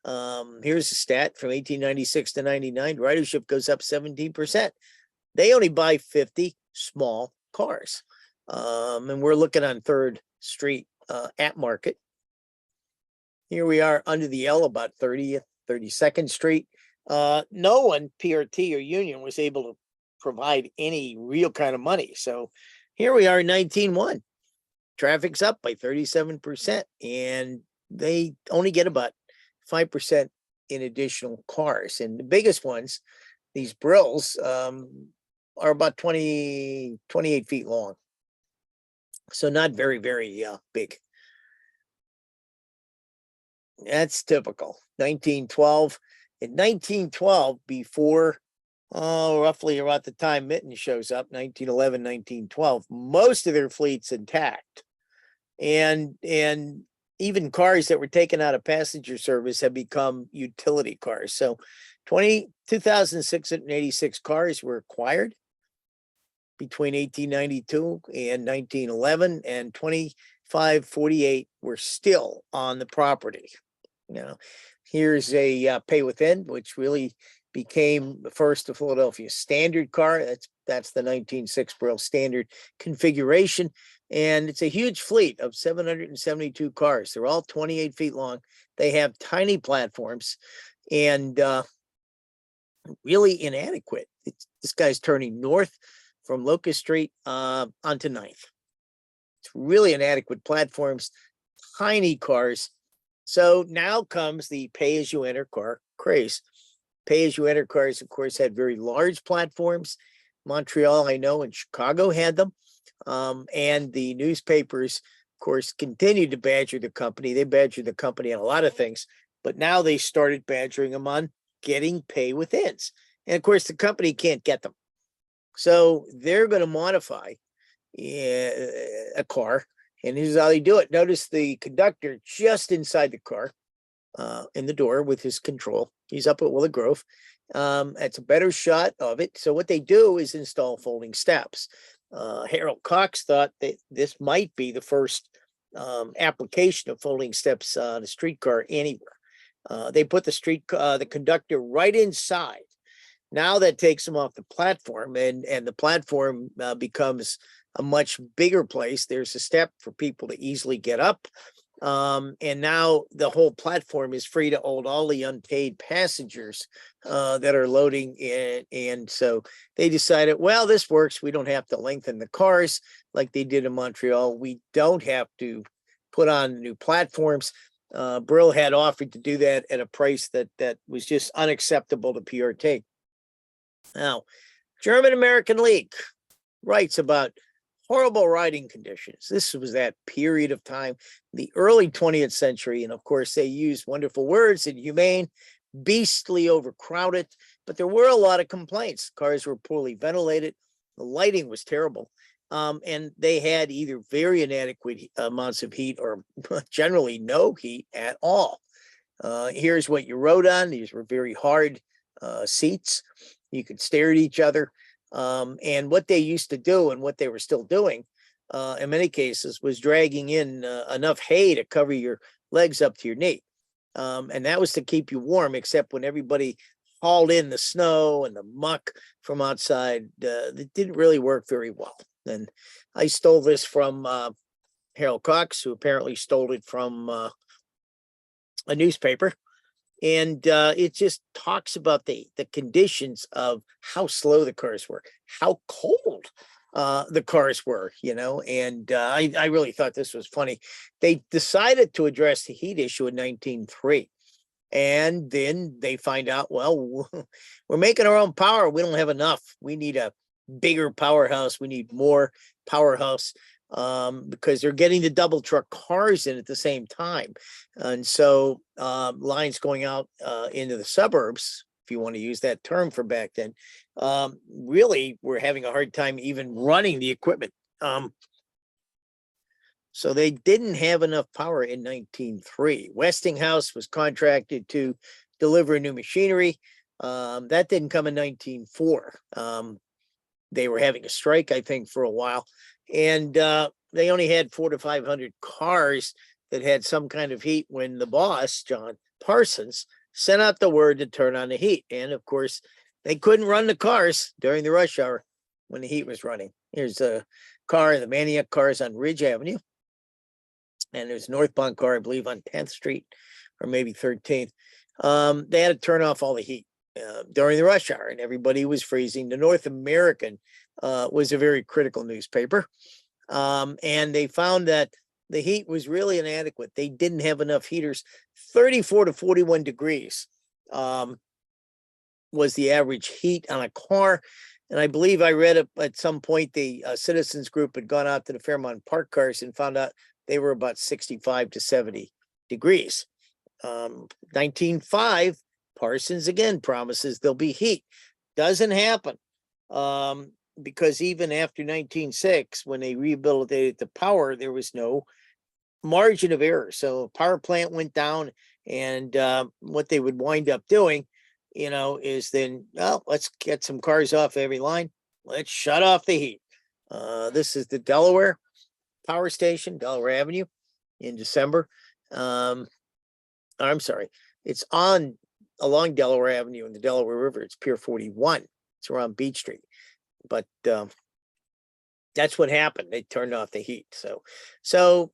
Here's a stat from 1896 to 99, ridership goes up 17%. They only buy 50 small cars. And we're looking on 3rd Street at Market. Here we are under the L, about 30th, 32nd Street. No one, PRT or Union, was able to provide any real kind of money. So here we are in 1901. Traffic's up by 37%, and they only get about 5% in additional cars. And the biggest ones, these Brills, are about 28 feet long. So not very, very big. That's typical. 1912. In 1912, before roughly about the time Mitten shows up, 1911, 1912, most of their fleet's intact. And even cars that were taken out of passenger service have become utility cars. So 2,686 cars were acquired between 1892 and 1911, and 2,548 were still on the property. Here's a pay within, which really became the first of Philadelphia standard car. That's the 1906 Brill standard configuration. And it's a huge fleet of 772 cars. They're all 28 feet long. They have tiny platforms and really inadequate. This guy's turning north from Locust Street onto 9th. It's really inadequate platforms, tiny cars. So now comes the pay-as-you-enter car craze. Pay-as-you-enter cars, of course, had very large platforms. Montreal, I know, and Chicago had them. And the newspapers, of course, continued to badger the company. They badgered the company on a lot of things, but now they started badgering them on getting pay withins. And of course, the company can't get them. So they're going to modify, a car. And here's how they do it. Notice the conductor just inside the car, in the door with his control. He's up at Willow Grove. That's a better shot of it. So what they do is install folding steps. Harold Cox thought that this might be the first application of folding steps on a streetcar anywhere. They put the conductor right inside. Now that takes them off the platform, and the platform becomes a much bigger place. There's a step for people to easily get up. And now the whole platform is free to hold all the unpaid passengers that are loading in. And so they decided, well, this works. We don't have to lengthen the cars like they did in Montreal. We don't have to put on new platforms. Brill had offered to do that at a price that was just unacceptable to PRT. Now, German American League writes about horrible riding conditions. This was that period of time, the early 20th century. And of course, they used wonderful words: inhumane, beastly, overcrowded. But there were a lot of complaints. Cars were poorly ventilated. The lighting was terrible. And they had either very inadequate amounts of heat or generally no heat at all. Here's what you rode on. These were very hard seats. You could stare at each other. And what they used to do, and what they were still doing in many cases, was dragging in enough hay to cover your legs up to your knee. And that was to keep you warm, except when everybody hauled in the snow and the muck from outside, it didn't really work very well. And I stole this from Harold Cox, who apparently stole it from a newspaper. And it just talks about the conditions of how slow the cars were, how cold the cars were, and I really thought this was funny. They decided to address the heat issue in 1903. And then they find out, well, we're making our own power. We don't have enough. We need a bigger powerhouse. We need more powerhouse. Because they're getting the double truck cars in at the same time. And so lines going out into the suburbs, if you want to use that term for back then, really were having a hard time even running the equipment. So they didn't have enough power in 1903. Westinghouse was contracted to deliver new machinery. That didn't come in 1904. They were having a strike, I think, for a while. And they only had 400 to 500 cars that had some kind of heat when the boss, John Parsons, sent out the word to turn on the heat. And of course, they couldn't run the cars during the rush hour when the heat was running. Here's a car, the Maniac cars on Ridge Avenue. And there's a northbound car, I believe, on 10th Street or maybe 13th. They had to turn off all the heat during the rush hour, and everybody was freezing. The North American was a very critical newspaper. And they found that the heat was really inadequate. They didn't have enough heaters. 34 to 41 degrees was the average heat on a car. And I believe I read at some point the citizens group had gone out to the Fairmont Park cars and found out they were about 65 to 70 degrees. 1905, Parsons again promises there'll be heat. Doesn't happen. Because even after 1906, when they rehabilitated the power, there was no margin of error. So power plant went down, and what they would wind up doing, is then, well, let's get some cars off every line. Let's shut off the heat. This is the Delaware power station, Delaware Avenue, in December. I'm sorry, it's along Delaware Avenue in the Delaware River. It's Pier 41. It's around Beach Street. But that's what happened. They turned off the heat. So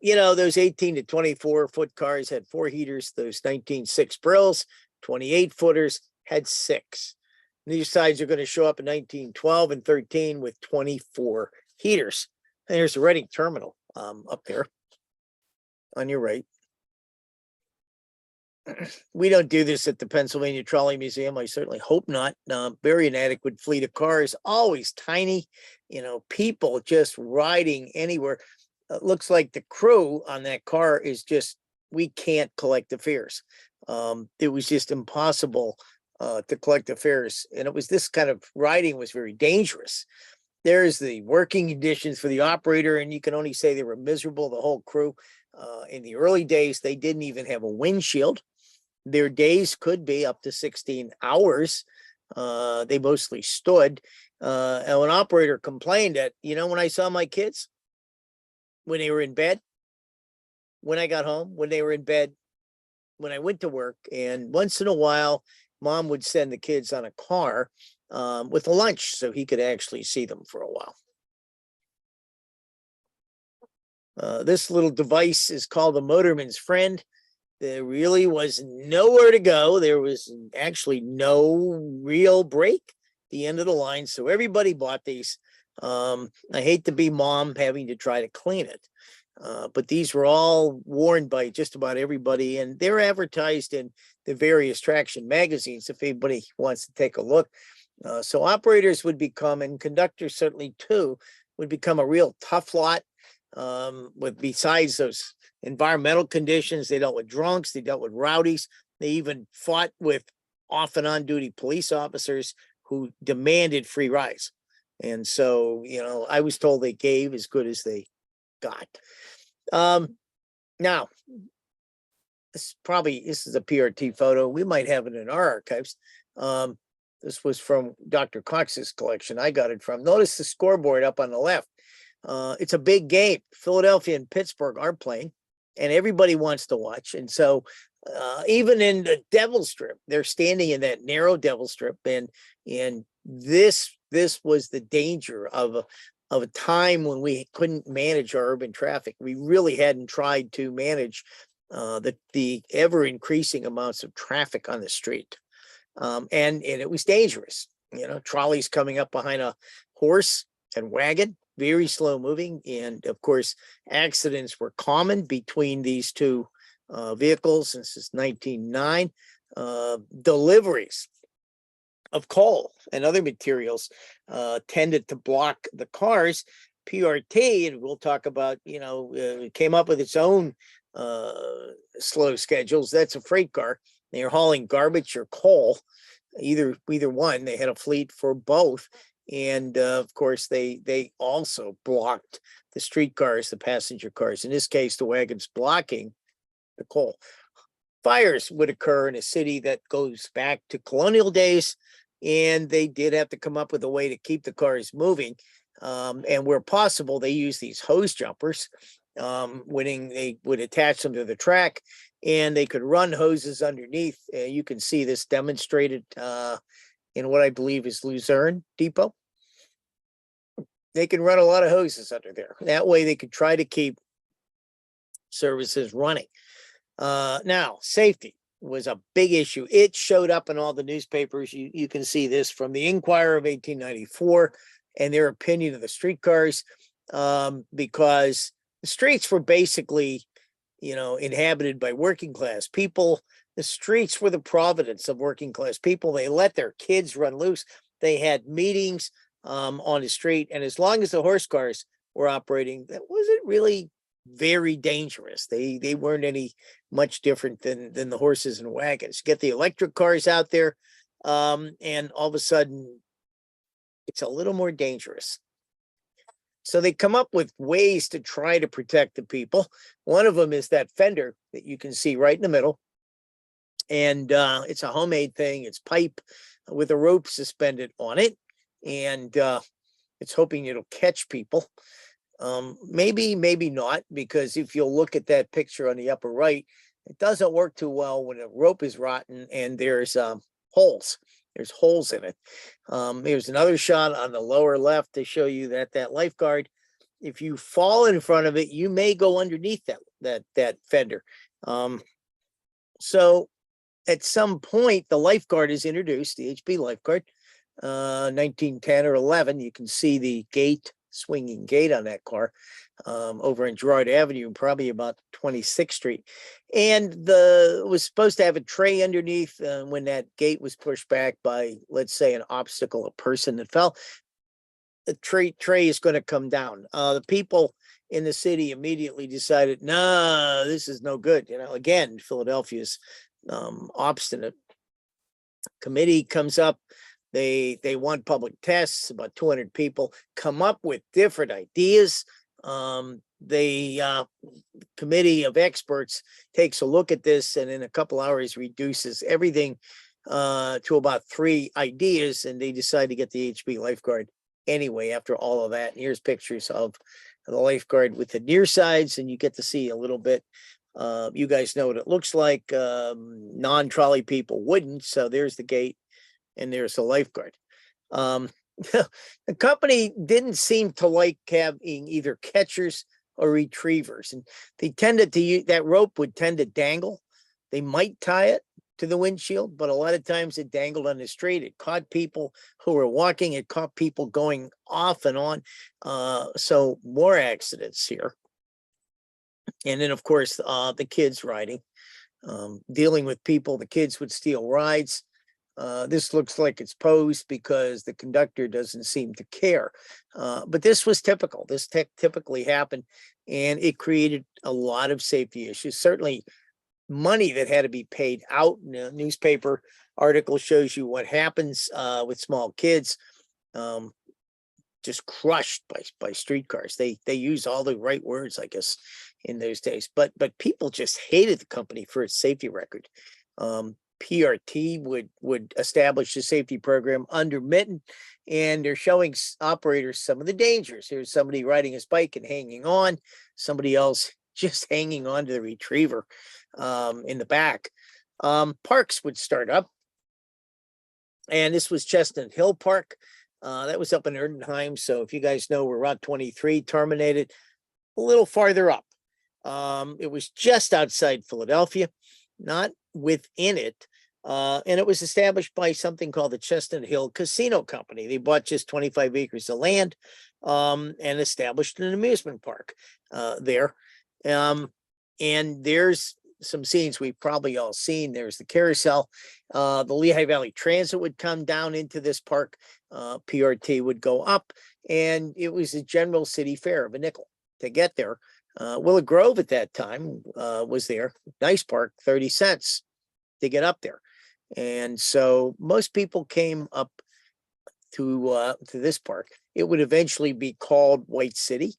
those 18 to 24 foot cars had 4 heaters. Those 1906 Brills, 28 footers, had 6. These sides are going to show up in 1912 and 13 with 24 heaters. And here's the Reading Terminal up there on your right. We don't do this at the Pennsylvania Trolley Museum. I certainly hope not. Very inadequate fleet of cars, always tiny, people just riding anywhere. It looks like the crew on that car is just, we can't collect the fares. It was just impossible to collect the fares. And it was this kind of riding was very dangerous. there's the working conditions for the operator, and you can only say they were miserable, the whole crew. In the early days, they didn't even have a windshield. Their days could be up to 16 hours. They mostly stood. And an operator complained that, when I saw my kids, when they were in bed, when I got home, when they were in bed, when I went to work, and once in a while, mom would send the kids on a car with a lunch so he could actually see them for a while. This little device is called the motorman's friend. There really was nowhere to go. There was actually no real break at the end of the line. So everybody bought these. I hate to be mom having to try to clean it. But these were all worn by just about everybody, and they're advertised in the various traction magazines if anybody wants to take a look. So operators would become, and conductors certainly too, would become a real tough lot. With besides those environmental conditions, they dealt with drunks, they dealt with rowdies, they even fought with off and on duty police officers who demanded free rides. And so, I was told they gave as good as they got. Now, this is a PRT photo. We might have it in our archives. This was from Dr. Cox's collection. I got it from. Notice the scoreboard up on the left. It's a big game. Philadelphia and Pittsburgh are playing, and everybody wants to watch. And so even in the devil strip, they're standing in that narrow devil strip. And this was the danger of a time when we couldn't manage our urban traffic. We really hadn't tried to manage the ever increasing amounts of traffic on the street. And it was dangerous. Trolleys coming up behind a horse and wagon, very slow moving. And of course, accidents were common between these two vehicles since 1909. Deliveries of coal and other materials tended to block the cars. PRT, and we'll talk about, came up with its own slow schedules. That's a freight car. They're hauling garbage or coal, either one. They had a fleet for both. And of course, they also blocked the streetcars, the passenger cars. In this case, the wagons blocking the coal. Fires would occur in a city that goes back to colonial days, and they did have to come up with a way to keep the cars moving. And where possible, they used these hose jumpers. When they would attach them to the track, and they could run hoses underneath. You can see this demonstrated in what I believe is Luzerne Depot. They can run a lot of hoses under there. That way they could try to keep services running. Now, safety was a big issue. It showed up in all the newspapers. You can see this from the Inquirer of 1894 and their opinion of the streetcars, because the streets were basically, inhabited by working class people. The streets were the providence of working class people. They let their kids run loose. They had meetings on the street. And as long as the horse cars were operating, that wasn't really very dangerous. They weren't any much different than the horses and wagons. Get the electric cars out there, and all of a sudden, it's a little more dangerous. So they come up with ways to try to protect the people. One of them is that fender that you can see right in the middle. And it's a homemade thing. It's pipe with a rope suspended on it. And it's hoping it'll catch people. Maybe not, because if you'll look at that picture on the upper right, it doesn't work too well when a rope is rotten and there's holes. There's holes in it. There's another shot on the lower left to show you that lifeguard, if you fall in front of it, you may go underneath that fender. So at some point, the lifeguard is introduced, the HB lifeguard, 1910 or 11. You can see the swinging gate on that car over in Girard Avenue, probably about 26th Street. And it was supposed to have a tray underneath. When that gate was pushed back by, let's say, an obstacle, a person that fell, the tray is going to come down. The people in the city immediately decided, no, this is no good. Again, Philadelphia's obstinate committee comes up. They want public tests. About 200 people come up with different ideas. The committee of experts takes a look at this and in a couple hours reduces everything to about 3 ideas, and they decide to get the HB lifeguard anyway after all of that. And here's pictures of the lifeguard with the near sides, and you get to see a little bit. You guys know what it looks like. Non-trolley people wouldn't. So there's the gate and there's the lifeguard. The company didn't seem to like having either catchers or retrievers, and they tended to use that rope would tend to dangle. They might tie it to the windshield, but a lot of times it dangled on the street. It caught people who were walking. It caught people going off and on. So more accidents here. And then, of course, the kids riding, dealing with people. The kids would steal rides. This looks like it's posed because the conductor doesn't seem to care. But this was typical. This typically happened, and it created a lot of safety issues. Certainly money that had to be paid out. A newspaper article shows you what happens with small kids just crushed by streetcars. They use all the right words, I guess, in those days. But people just hated the company for its safety record. PRT would establish a safety program under Mitten, and they're showing operators some of the dangers. Here's somebody riding his bike and hanging on, somebody else just hanging on to the retriever in the back. Parks would start up, and this was Chestnut Hill Park. That was up in Erdenheim. So if you guys know where Route 23 terminated, a little farther up. It was just outside Philadelphia, not within it. And it was established by something called the Chestnut Hill Casino Company. They bought just 25 acres of land and established an amusement park there. And there's some scenes we've probably all seen. There's the carousel. The Lehigh Valley Transit would come down into this park. PRT would go up, and it was a general city fare of a nickel to get there. Willow Grove at that time was there. Nice park, 30 cents to get up there. And so most people came up to this park. It would eventually be called White City.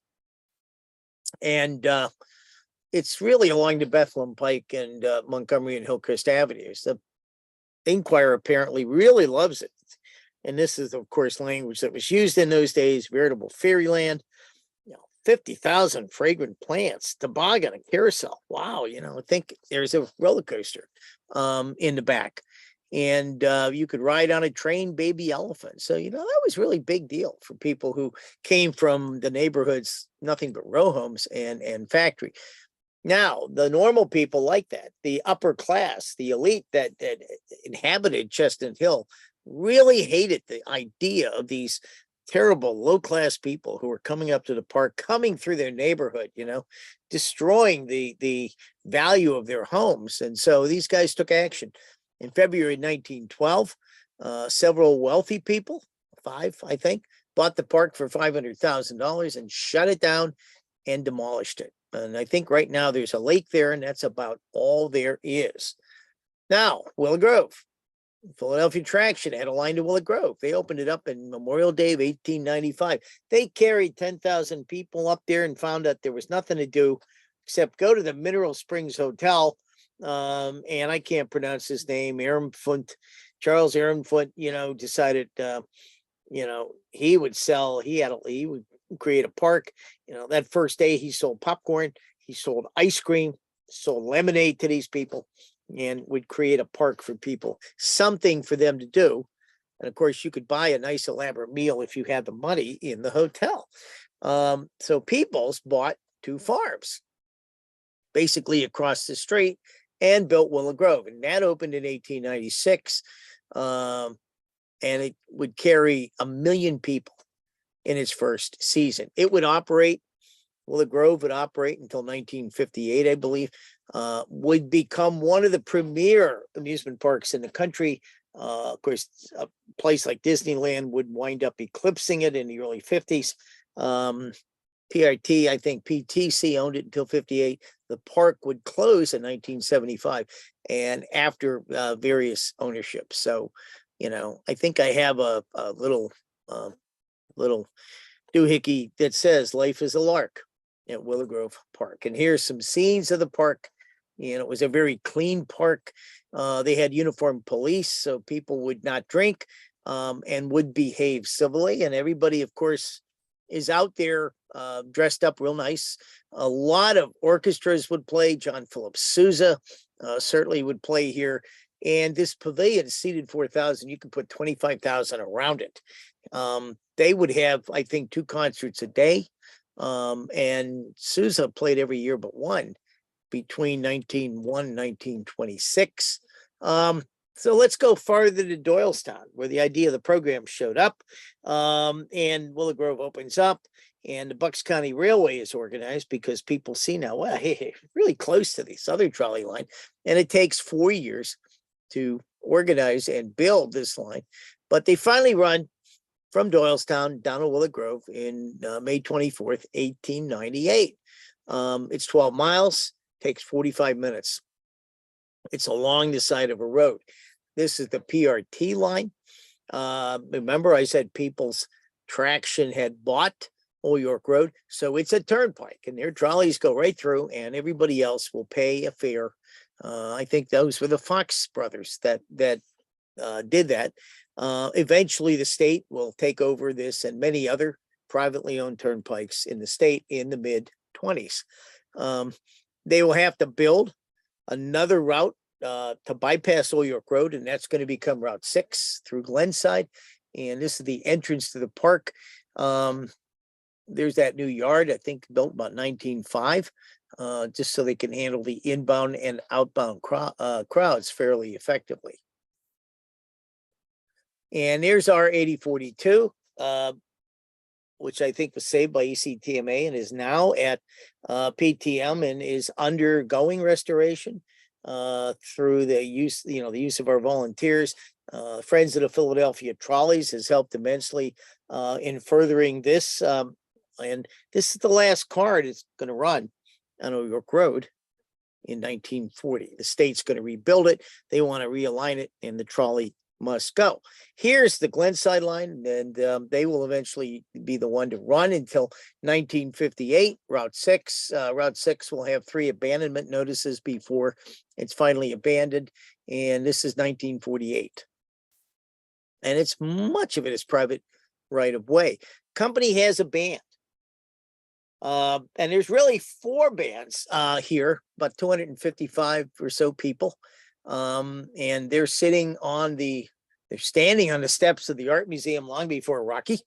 And it's really along the Bethlehem Pike and Montgomery and Hillcrest Avenues. The Inquirer apparently really loves it. And this is, of course, language that was used in those days, veritable fairyland. 50,000 fragrant plants, toboggan, a carousel. Wow, I think there's a roller coaster in the back. And you could ride on a trained baby elephant. So, that was really big deal for people who came from the neighborhoods, nothing but row homes and factory. Now, the normal people like that, the upper class, the elite that inhabited Chestnut Hill really hated the idea of these terrible low-class people who were coming up to the park, coming through their neighborhood, destroying the value of their homes. And so these guys took action. In February 1912, several wealthy people, 5, I think, bought the park for $500,000 and shut it down and demolished it. And I think right now there's a lake there, and that's about all there is. Now, Willow Grove. Philadelphia Traction had a line to Willow Grove. They opened it up in Memorial Day of 1895. They carried 10,000 people up there and found out there was nothing to do except go to the Mineral Springs Hotel. And I can't pronounce his name, Charles Ehrenfund, decided, he would create a park. That first day he sold popcorn, he sold ice cream, sold lemonade to these people, and would create a park for people, something for them to do. And of course, you could buy a nice elaborate meal if you had the money in the hotel. So Peoples bought 2 farms, basically across the street, and built Willow Grove. And that opened in 1896. And it would carry 1 million people in its first season. Willow Grove would operate until 1958, I believe. Would become one of the premier amusement parks in the country. Of course, a place like Disneyland would wind up eclipsing it in the early 50s. PRT, I think PTC owned it until 58. The park would close in 1975 and after various ownerships. So I think I have a little doohickey that says life is a lark at Willow Grove Park. And here's some scenes of the park. It was a very clean park. They had uniformed police, so people would not drink and would behave civilly. And everybody, of course, is out there dressed up real nice. A lot of orchestras would play. John Philip Sousa certainly would play here. And this pavilion seated 4,000. You could put 25,000 around it. They would have, I think, 2 concerts a day. And Sousa played every year but one between 1901 and 1926. So let's go farther to Doylestown, where the idea of the program showed up. And Willow Grove opens up, and the Bucks County Railway is organized because people see now, well, hey, really close to the Southern Trolley line. And it takes 4 years to organize and build this line. But they finally run from Doylestown down to Willow Grove in May 24th, 1898. It's 12 miles, takes 45 minutes. It's along the side of a road. This is the PRT line. Remember, I said People's Traction had bought Old York Road. So it's a turnpike, and their trolleys go right through, and everybody else will pay a fare. I think those were the Fox brothers that did that. Eventually, the state will take over this and many other privately owned turnpikes in the state in the mid-20s. They will have to build another route to bypass Old York Road, and that's going to become Route 6 through Glenside. And this is the entrance to the park. There's that new yard, I think, built about 1905, just so they can handle the inbound and outbound crowds fairly effectively. And there's our 8042, which I think was saved by ECTMA and is now at PTM and is undergoing restoration through the use, the use of our volunteers. Friends of the Philadelphia Trolleys has helped immensely in furthering this. And this is the last car that's going to run on Old York Road in 1940. The state's going to rebuild it. They want to realign it, and the trolley must go. Here's the Glenside line, and they will eventually be the one to run until 1958. Route 6. Route 6 will have 3 abandonment notices before it's finally abandoned, and this is 1948. And it's much of it is private right of way. Company has a band. And there's really 4 bands here, about 255 or so people. And they're standing on the steps of the art museum long before Rocky.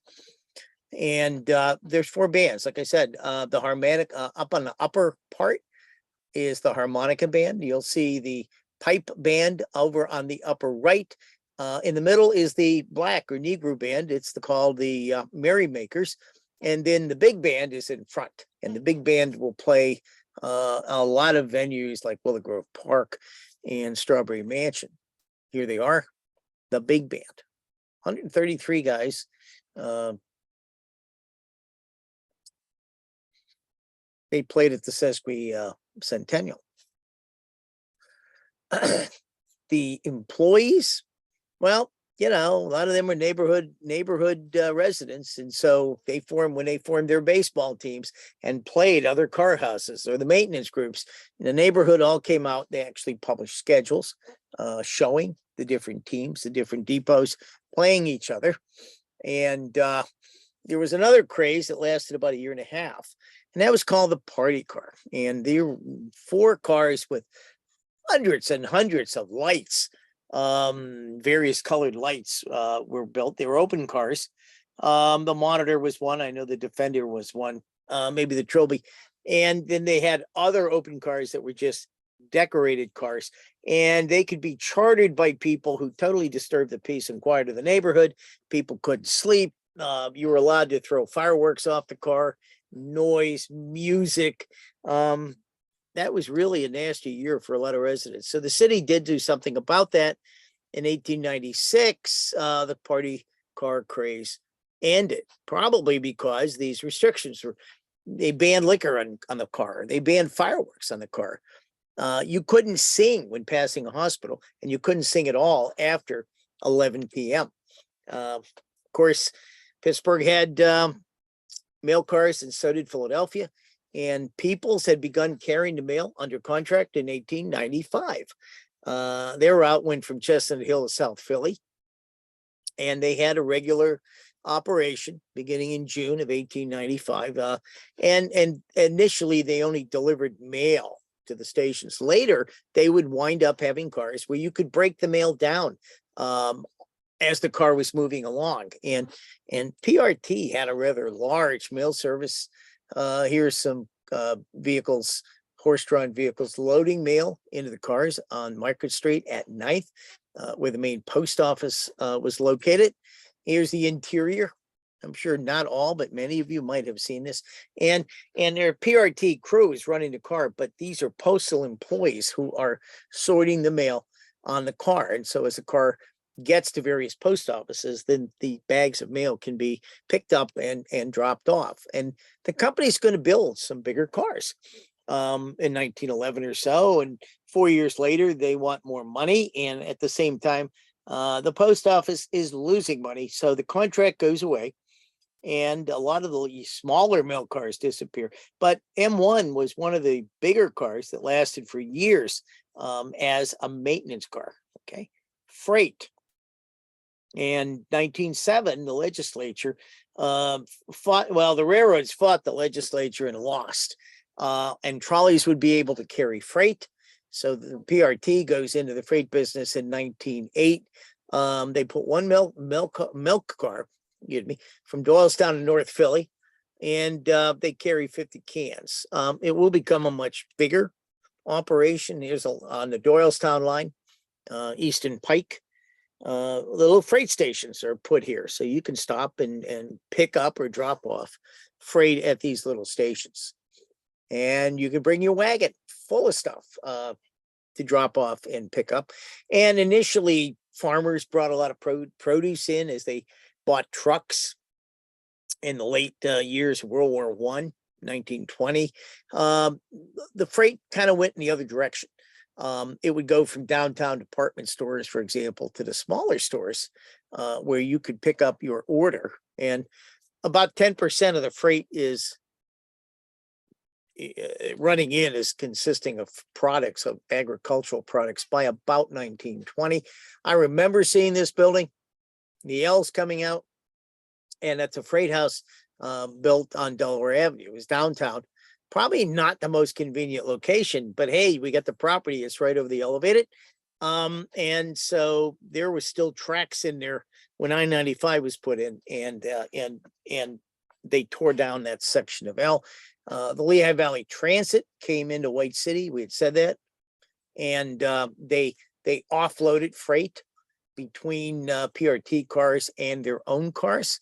And there's 4 bands. Like I said, the harmonic up on the upper part is the harmonica band. You'll see the pipe band over on the upper right. In the middle is the black or Negro band. It's called the Merrymakers. And then the big band is in front, and the big band will play a lot of venues like Willow Grove Park and Strawberry Mansion. Here they are, the big band, 133 guys. They played at the Sesquicentennial. The employees, well, a lot of them are neighborhood residents, and so when they formed their baseball teams and played other car houses or the maintenance groups in the neighborhood, all came out. They actually published schedules showing the different teams, the different depots playing each other. And there was another craze that lasted about 1.5 years, and that was called the party car. And there were 4 cars with hundreds and hundreds of lights. Various colored lights were built. They were open cars. The Monitor was one. I know the Defender was one, maybe the Trilby. And then they had other open cars that were just decorated cars, and they could be chartered by people who totally disturbed the peace and quiet of the neighborhood. People couldn't sleep. You were allowed to throw fireworks off the car, noise, music. That was really a nasty year for a lot of residents. So the city did do something about that. In 1896, the party car craze ended, probably because these restrictions they banned liquor on the car. They banned fireworks on the car. You couldn't sing when passing a hospital, and you couldn't sing at all after 11 p.m. Of course, Pittsburgh had mail cars, and so did Philadelphia. And Peoples had begun carrying the mail under contract in 1895. Their route went from Chestnut Hill to South Philly, and they had a regular operation beginning in June of 1895. And initially, they only delivered mail to the stations. Later, they would wind up having cars where you could break the mail down as the car was moving along. And PRT had a rather large mail service. Here's some vehicles, horse-drawn vehicles, loading mail into the cars on Market Street at 9th, where the main post office was located. Here's the interior. I'm sure not all, but many of you might have seen this. And their PRT crew is running the car, but these are postal employees who are sorting the mail on the car. And so as the car gets to various post offices, then the bags of mail can be picked up and dropped off. And the company's going to build some bigger cars in 1911 or so. And 4 years later, they want more money. And at the same time, the post office is losing money. So the contract goes away, and a lot of the smaller mail cars disappear. But M1 was one of the bigger cars that lasted for years as a maintenance car. Okay, freight. And 1907, the legislature the railroads fought the legislature and lost. And trolleys would be able to carry freight. So the PRT goes into the freight business in 1908. They put one milk car, from Doylestown to North Philly, and they carry 50 cans. It will become a much bigger operation. Here's on the Doylestown line, Easton Pike. Little freight stations are put here, so you can stop and pick up or drop off freight at these little stations. And you can bring your wagon full of stuff to drop off and pick up. And initially, farmers brought a lot of produce in as they bought trucks in the late years of World War I, 1920. The freight kind of went in the other direction. It would go from downtown department stores, for example, to the smaller stores where you could pick up your order. And about 10% of the freight is running in is consisting of products, of agricultural products, by about 1920. I remember seeing this building, the L's coming out, and that's a freight house built on Delaware Avenue. It was downtown. Probably not the most convenient location, but hey, we got the property. It's right over the elevated. And so there was still tracks in there when I-95 was put in, and they tore down that section of L. The Lehigh Valley Transit came into White City. We had said that. And they offloaded freight between PRT cars and their own cars.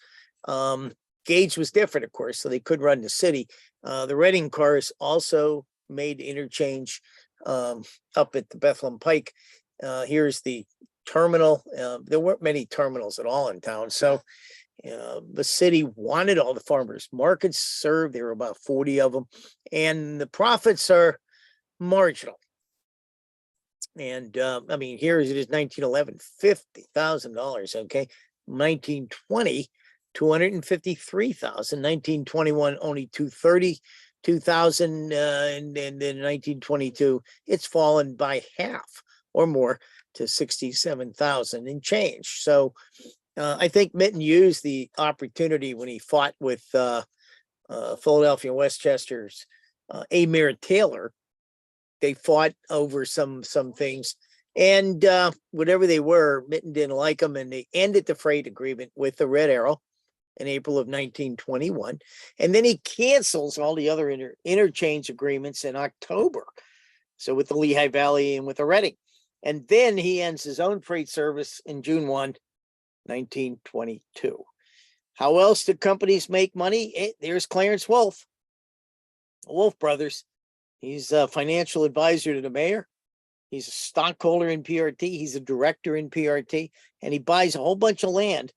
Gauge was different, of course, so they could run the city. The Reading cars also made interchange up at the Bethlehem Pike. Here's the terminal. There weren't many terminals at all in town, so the city wanted all the farmers markets served. There were about 40 of them, and the profits are marginal. And I mean, here it is, 1911, $50,000. Okay, 1920. 253,000, 1921, only 232,000, and then 1922, it's fallen by half or more to 67,000 and change. So I think Mitten used the opportunity when he fought with Philadelphia and Westchester's Mayor Taylor. They fought over some things, and whatever they were, Mitten didn't like them, and they ended the freight agreement with the Red Arrow in April of 1921. And then he cancels all the other interchange agreements in October. So with the Lehigh Valley and with the Reading. And then he ends his own freight service in June 1, 1922. How else do companies make money? There's Clarence Wolf, Wolf Brothers. He's a financial advisor to the mayor. He's a stockholder in PRT. He's a director in PRT, and he buys a whole bunch of land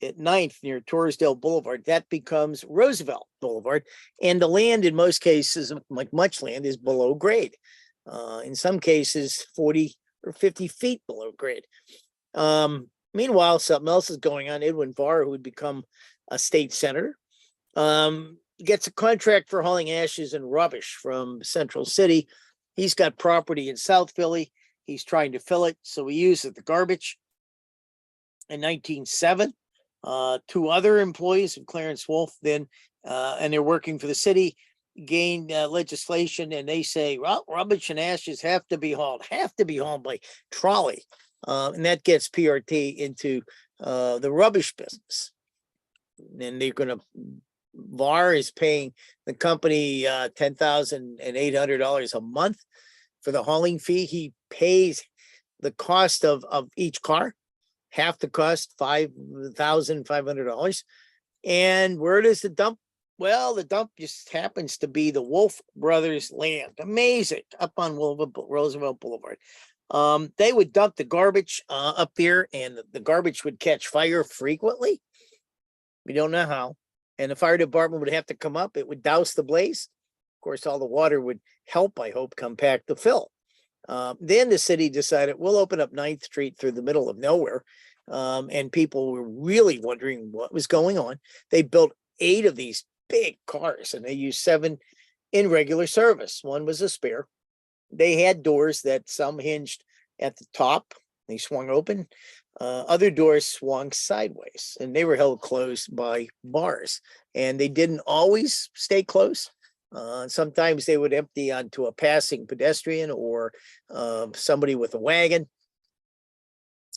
at 9th near Torresdale Boulevard. That becomes Roosevelt Boulevard. And the land, in most cases, like much land, is below grade. In some cases, 40 or 50 feet below grade. Meanwhile, something else is going on. Edwin Barr, who would become a state senator, gets a contract for hauling ashes and rubbish from Central City. He's got property in South Philly. He's trying to fill it, so he uses the garbage. In 1907, two other employees of Clarence Wolf then, and they're working for the city, gained legislation, and they say, well, rubbish and ashes have to be hauled by trolley. And that gets PRT into the rubbish business. And they're going to, VAR is paying the company $10,800 a month for the hauling fee. He pays the cost of each car, half the cost, $5,500. And where does the dump? Well, the dump just happens to be the Wolf Brothers land. Amazing. Up on Roosevelt Boulevard. They would dump the garbage up there, and the garbage would catch fire frequently. We don't know how. And the fire department would have to come up. It would douse the blaze. Of course, all the water would help, I hope, compact the fill. Then the city decided we'll open up 9th Street through the middle of nowhere. And people were really wondering what was going on. They built 8 of these big cars, and they used 7 in regular service. One was a spare. They had doors that some hinged at the top. They swung open. Other doors swung sideways, and they were held closed by bars. And they didn't always stay closed. Sometimes they would empty onto a passing pedestrian or somebody with a wagon.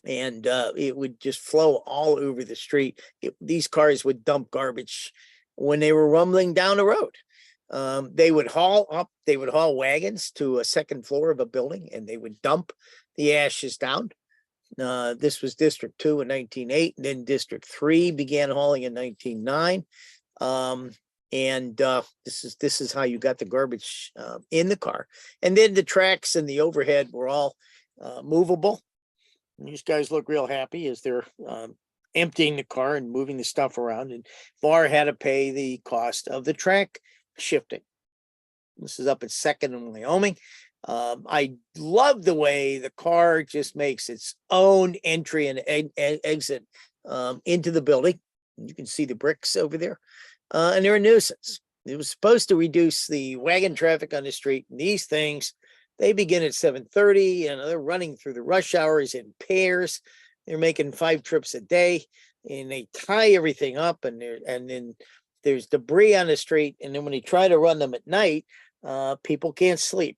And it would just flow all over the street. These cars would dump garbage when they were rumbling down the road. They would haul wagons to a second floor of a building, and they would dump the ashes down. This was District 2 in 1908, and then District 3 began hauling in 1909. This is how you got the garbage in the car. And then the tracks and the overhead were all movable. And these guys look real happy as they're emptying the car and moving the stuff around. And VAR had to pay the cost of the track shifting. This is up at 2nd and Wyoming. I love the way the car just makes its own entry and exit into the building. You can see the bricks over there. And they're a nuisance. It was supposed to reduce the wagon traffic on the street. And these things, they begin at 7:30 and they're running through the rush hours in pairs. They're making 5 trips a day, and they tie everything up, and then there's debris on the street. And then when you try to run them at night, people can't sleep.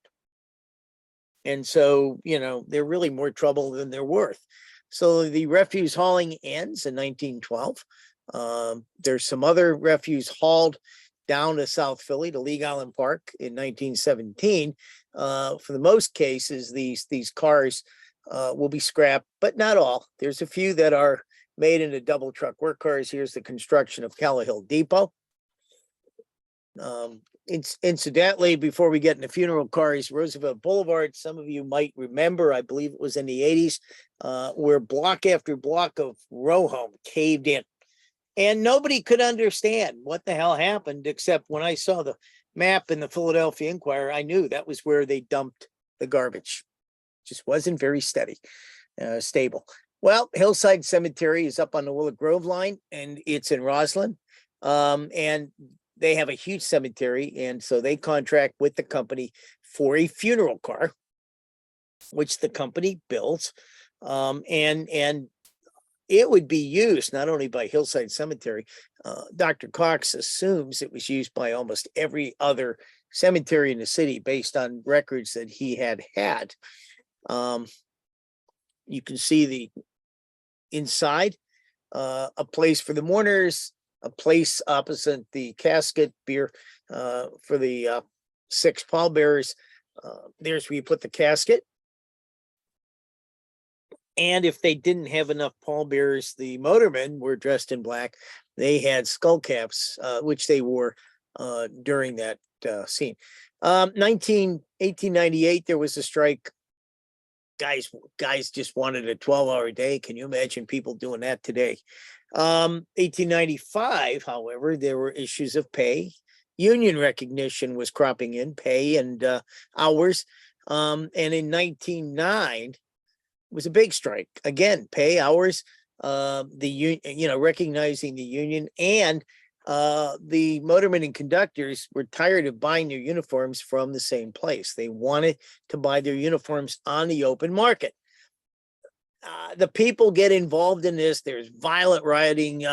And so, they're really more trouble than they're worth. So the refuse hauling ends in 1912. There's some other refuse hauled down to South Philly to League Island Park in 1917. For the most cases, these cars will be scrapped, but not all. There's a few that are made into double truck work cars. Here's the construction of Calla Depot. Incidentally, before we get into funeral cars, Roosevelt Boulevard, some of you might remember, I believe it was in the 80s, where block after block of row home caved in. And nobody could understand what the hell happened, except when I saw the map in the Philadelphia Inquirer, I knew that was where they dumped the garbage. Just wasn't very stable. Well, Hillside Cemetery is up on the Willow Grove line, and it's in Roslyn. And they have a huge cemetery, and so they contract with the company for a funeral car, which the company builds. And it would be used not only by Hillside Cemetery. Dr. Cox assumes it was used by almost every other cemetery in the city based on records that he had. You can see the inside, a place for the mourners, a place opposite the casket beer for the 6 pallbearers. There's where you put the casket. And if they didn't have enough pallbearers, the motormen were dressed in black. They had skull caps, which they wore during that scene. 1898, there was a strike. Guys just wanted a 12-hour day. Can you imagine people doing that today? 1895, however, there were issues of pay. Union recognition was cropping in, pay and hours. And in 1909, it was a big strike. Again, pay, hours. recognizing the union, and the motormen and conductors were tired of buying their uniforms from the same place. They wanted to buy their uniforms on the open market. The people get involved in this. There's violent rioting,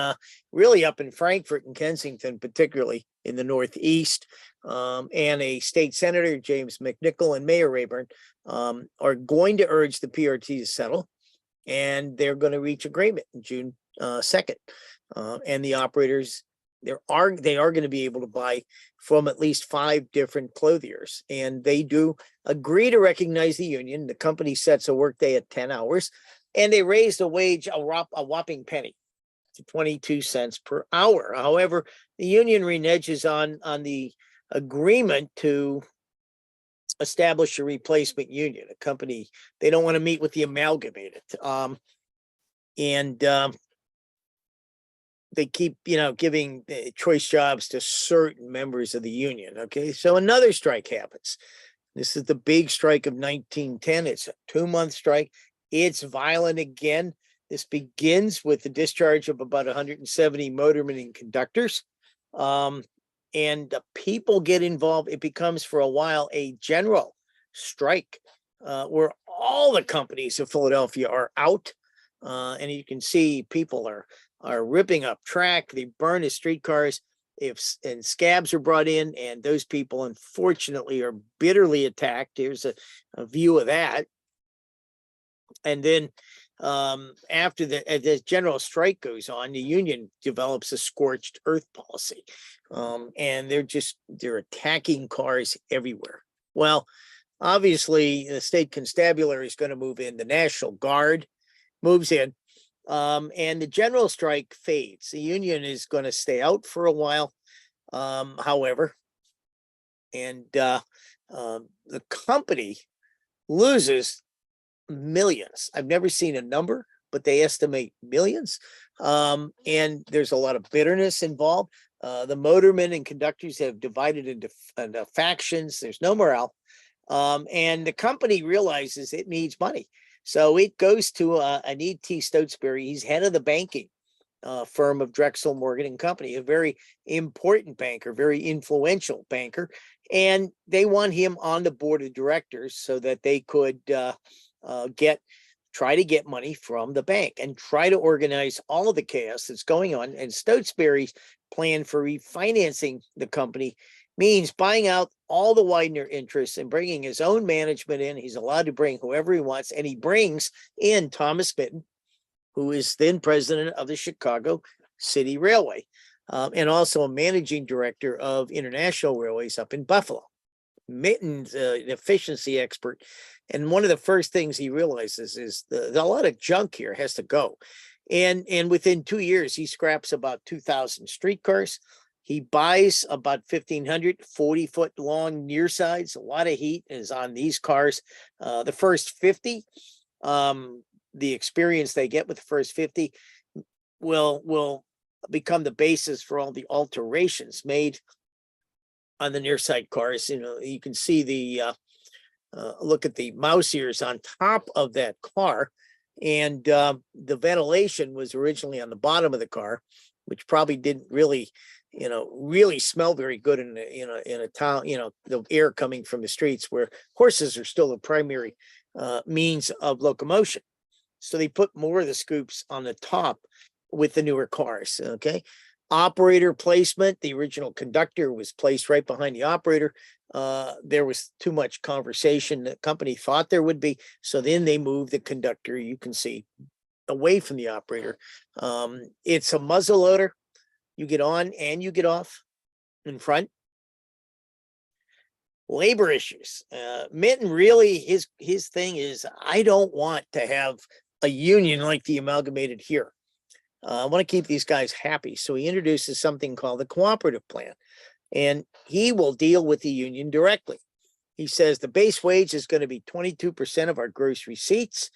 really up in Frankfort and Kensington, particularly in the Northeast. And a state senator, James McNichol, and Mayor Rayburn are going to urge the PRT to settle, and they're going to reach agreement in June 2nd. And the operators, they are going to be able to buy from at least 5 different clothiers, and they do agree to recognize the union. The company sets a workday at 10 hours, and they raise the wage a whopping penny to 22 cents per hour. However, the union reneges on the agreement to establish a replacement union. A company, they don't want to meet with the amalgamated, and they keep, giving choice jobs to certain members of the union. Okay, so another strike happens. This is the big strike of 1910. It's a 2-month strike. It's violent again. This begins with the discharge of about 170 motormen and conductors. And the people get involved. It becomes for a while a general strike, where all the companies of Philadelphia are out. And you can see people are ripping up track. They burn the streetcars. And scabs are brought in, and those people, unfortunately, are bitterly attacked. Here's a view of that. And then after the general strike goes on, the union develops a scorched earth policy, and they're attacking cars everywhere. Well, obviously, the state constabulary is going to move in. The National Guard moves in, and the general strike fades. The union is going to stay out for a while, however, and the company loses millions. I've never seen a number, but they estimate millions. And there's a lot of bitterness involved. The motormen and conductors have divided into factions. There's no morale. And the company realizes it needs money. So it goes to an E.T. Stotesbury. He's head of the banking firm of Drexel Morgan and Company, a very important banker, very influential banker. And they want him on the board of directors so that they could try to get money from the bank and try to organize all of the chaos that's going on. And Stotesbury's plan for refinancing the company means buying out all the Widener interests and bringing his own management in. He's allowed to bring whoever he wants, and he brings in Thomas Mitten, who is then president of the Chicago City Railway, and also a managing director of International Railways up in Buffalo. Mitten's an efficiency expert, and one of the first things he realizes is a lot of junk here has to go. And within 2 years, he scraps about 2,000 streetcars. He buys about 1,500 40-foot long near sides. A lot of heat is on these cars. The first 50, the experience they get with the first 50 will become the basis for all the alterations made on the near side cars. You can see the look at the mouse ears on top of that car, and the ventilation was originally on the bottom of the car, which probably didn't really smell very good in a town, the air coming from the streets where horses are still the primary means of locomotion. So they put more of the scoops on the top with the newer cars. Okay. Operator placement. The original conductor was placed right behind the operator. There was too much conversation. The company thought there would be. So then they moved the conductor, you can see, away from the operator. It's a muzzle loader. You get on and you get off in front. Labor issues. Mitten really, his thing is, I don't want to have a union like the amalgamated here. I want to keep these guys happy. So he introduces something called the cooperative plan, and he will deal with the union directly. He says the base wage is going to be 22% of our gross receipts,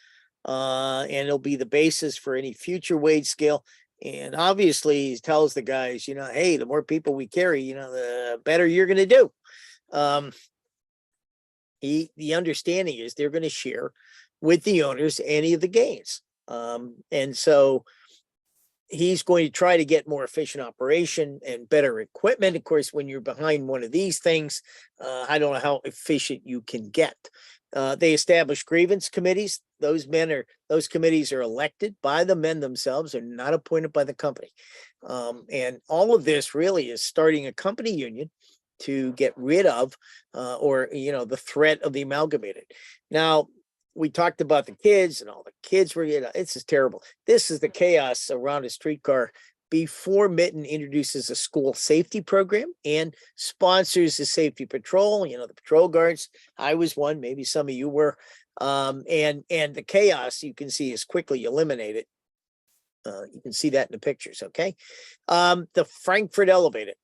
and it'll be the basis for any future wage scale. And obviously he tells the guys, hey, the more people we carry, the better you're going to do. The understanding is they're going to share with the owners any of the gains. And so he's going to try to get more efficient operation and better equipment. Of course, when you're behind one of these things, I don't know how efficient you can get. They establish grievance committees. Those committees are elected by the men themselves, are not appointed by the company. And all of this really is starting a company union to get rid of, the threat of the amalgamated. Now, we talked about the kids and all the kids were, it's just terrible. This is the chaos around a streetcar before Mitten introduces a school safety program and sponsors the safety patrol, the patrol guards. I was one, maybe some of you were. And the chaos you can see is quickly eliminated. You can see that in the pictures, okay? The Frankfurt Elevated.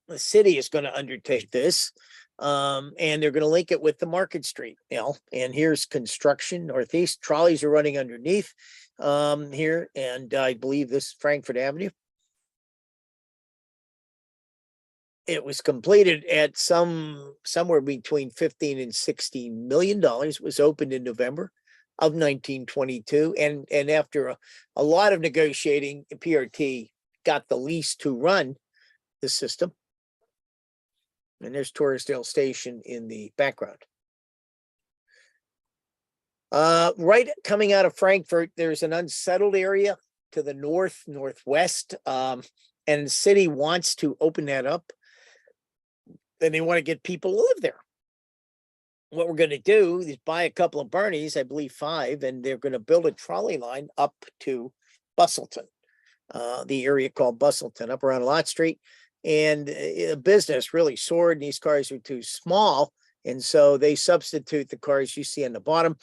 The city is going to undertake this. And they're going to link it with the Market Street, and here's construction northeast. Trolleys are running underneath here, and I believe this is Frankfurt Avenue. It was completed at somewhere between 15 and $16 million. It was opened in November of 1922, and after a lot of negotiating, PRT got the lease to run the system. And there's Torresdale Station in the background. Right coming out of Frankfurt, there's an unsettled area to the northwest, and the city wants to open that up. And they want to get people to live there. What we're going to do is buy a couple of Barneys, I believe 5, and they're going to build a trolley line up to Bustleton, the area called Bustleton, up around Lott Street. And the business really soared, and these cars are too small. And so they substitute the cars you see on the bottom.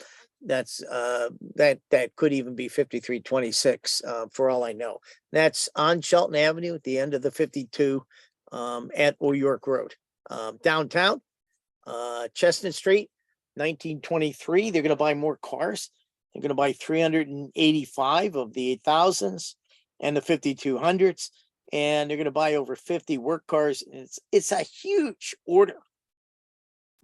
That's that could even be 5326 for all I know. That's on Shelton Avenue at the end of the 52 at New York Road. Downtown, Chestnut Street, 1923. They're going to buy more cars. They're going to buy 385 of the 8000s and the 5200s. And they're going to buy over 50 work cars. It's a huge order.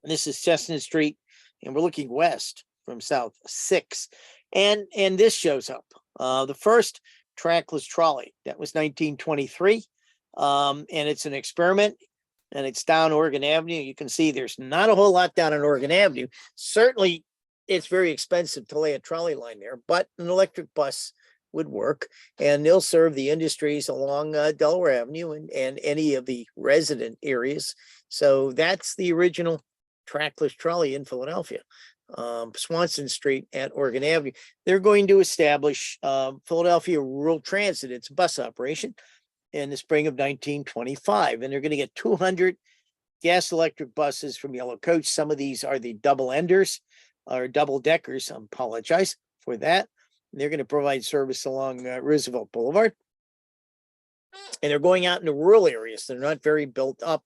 And this is Chestnut Street, and we're looking west from South 6. And this shows up. The first trackless trolley, that was 1923. And it's an experiment, and it's down Oregon Avenue. You can see there's not a whole lot down on Oregon Avenue. Certainly, it's very expensive to lay a trolley line there, but an electric bus would work, and they'll serve the industries along Delaware Avenue and any of the resident areas. So that's the original trackless trolley in Philadelphia. Swanson Street at Oregon Avenue. They're going to establish Philadelphia Rural Transit. It's a bus operation in the spring of 1925, and they're going to get 200 gas electric buses from Yellow Coach. Some of these are the double enders or double deckers. I apologize for that. They're going to provide service along Roosevelt Boulevard. And they're going out into rural areas. They're not very built up,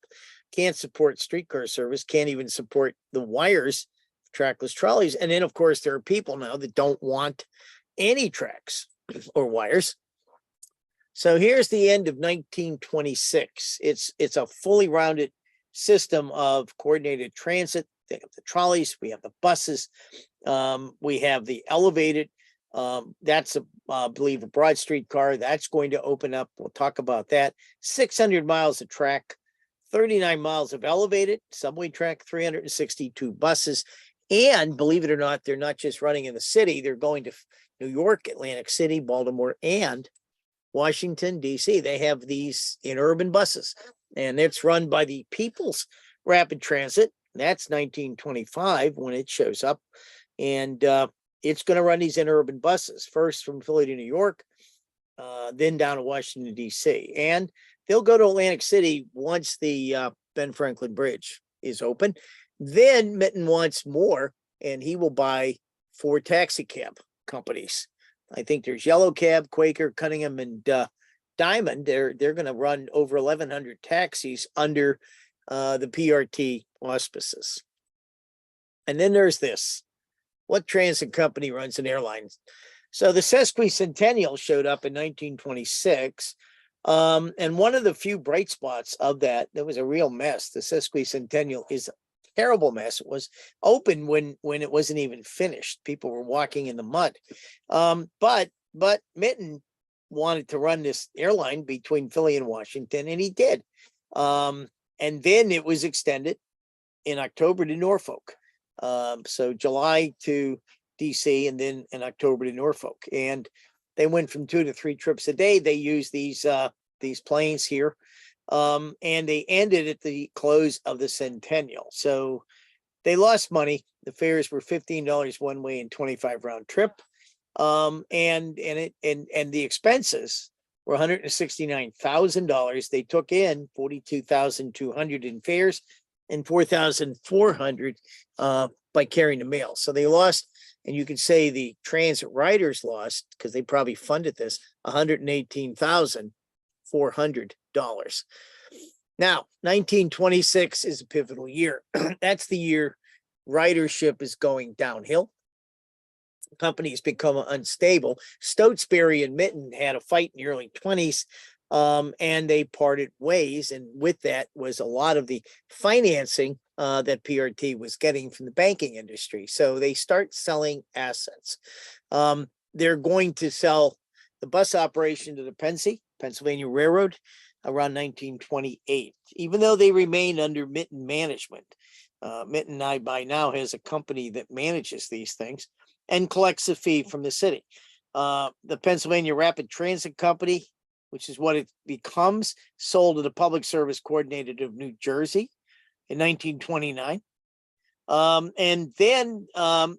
can't support streetcar service, can't even support the wires, trackless trolleys. And then, of course, there are people now that don't want any tracks or wires. So here's the end of 1926. It's a fully rounded system of coordinated transit. They have the trolleys, we have the buses, we have the elevated. That's I believe a Broad Street car that's going to open up. We'll talk about that. 600 miles of track, 39 miles of elevated subway track, 362 buses. And believe it or not, they're not just running in the city. They're going to New York, Atlantic City, Baltimore, and Washington, D.C. They have these interurban buses, and it's run by the People's Rapid Transit. That's 1925 when it shows up. And it's going to run these interurban buses, first from Philly to New York, then down to Washington, D.C. And they'll go to Atlantic City once the Ben Franklin Bridge is open. Then Mitten wants more, and he will buy 4 taxi cab companies. I think there's Yellow Cab, Quaker, Cunningham, and Diamond. They're going to run over 1,100 taxis under the PRT auspices. And then there's this. What transit company runs an airline? So the Sesquicentennial showed up in 1926. And one of the few bright spots of that, there was a real mess. The Sesquicentennial is a terrible mess. It was open when it wasn't even finished. People were walking in the mud. But Mitten wanted to run this airline between Philly and Washington, and he did. And then it was extended in October to Norfolk. So July to DC, and then in October to Norfolk. And they went from 2 to 3 trips a day. They used these planes here. And they ended at the close of the centennial. So they lost money. The fares were $15 one way and 25 round trip. And the expenses were $169,000. They took in $42,200 in fares and $4,400 by carrying the mail. So they lost, and you could say the transit riders lost, because they probably funded this, $118,400. Now, 1926 is a pivotal year. That's the year ridership is going downhill. Companies become unstable. Stotesbury and Mitten had a fight in the early 20s, and they parted ways. And with that was a lot of the financing that PRT was getting from the banking industry. So they start selling assets. They're going to sell the bus operation to the Pennsylvania Railroad around 1928, even though they remain under Mitten management. Mitten by now has a company that manages these things and collects a fee from the city. The Pennsylvania Rapid Transit Company, which is what it becomes, sold to the Public Service Coordinator of New Jersey in 1929. And then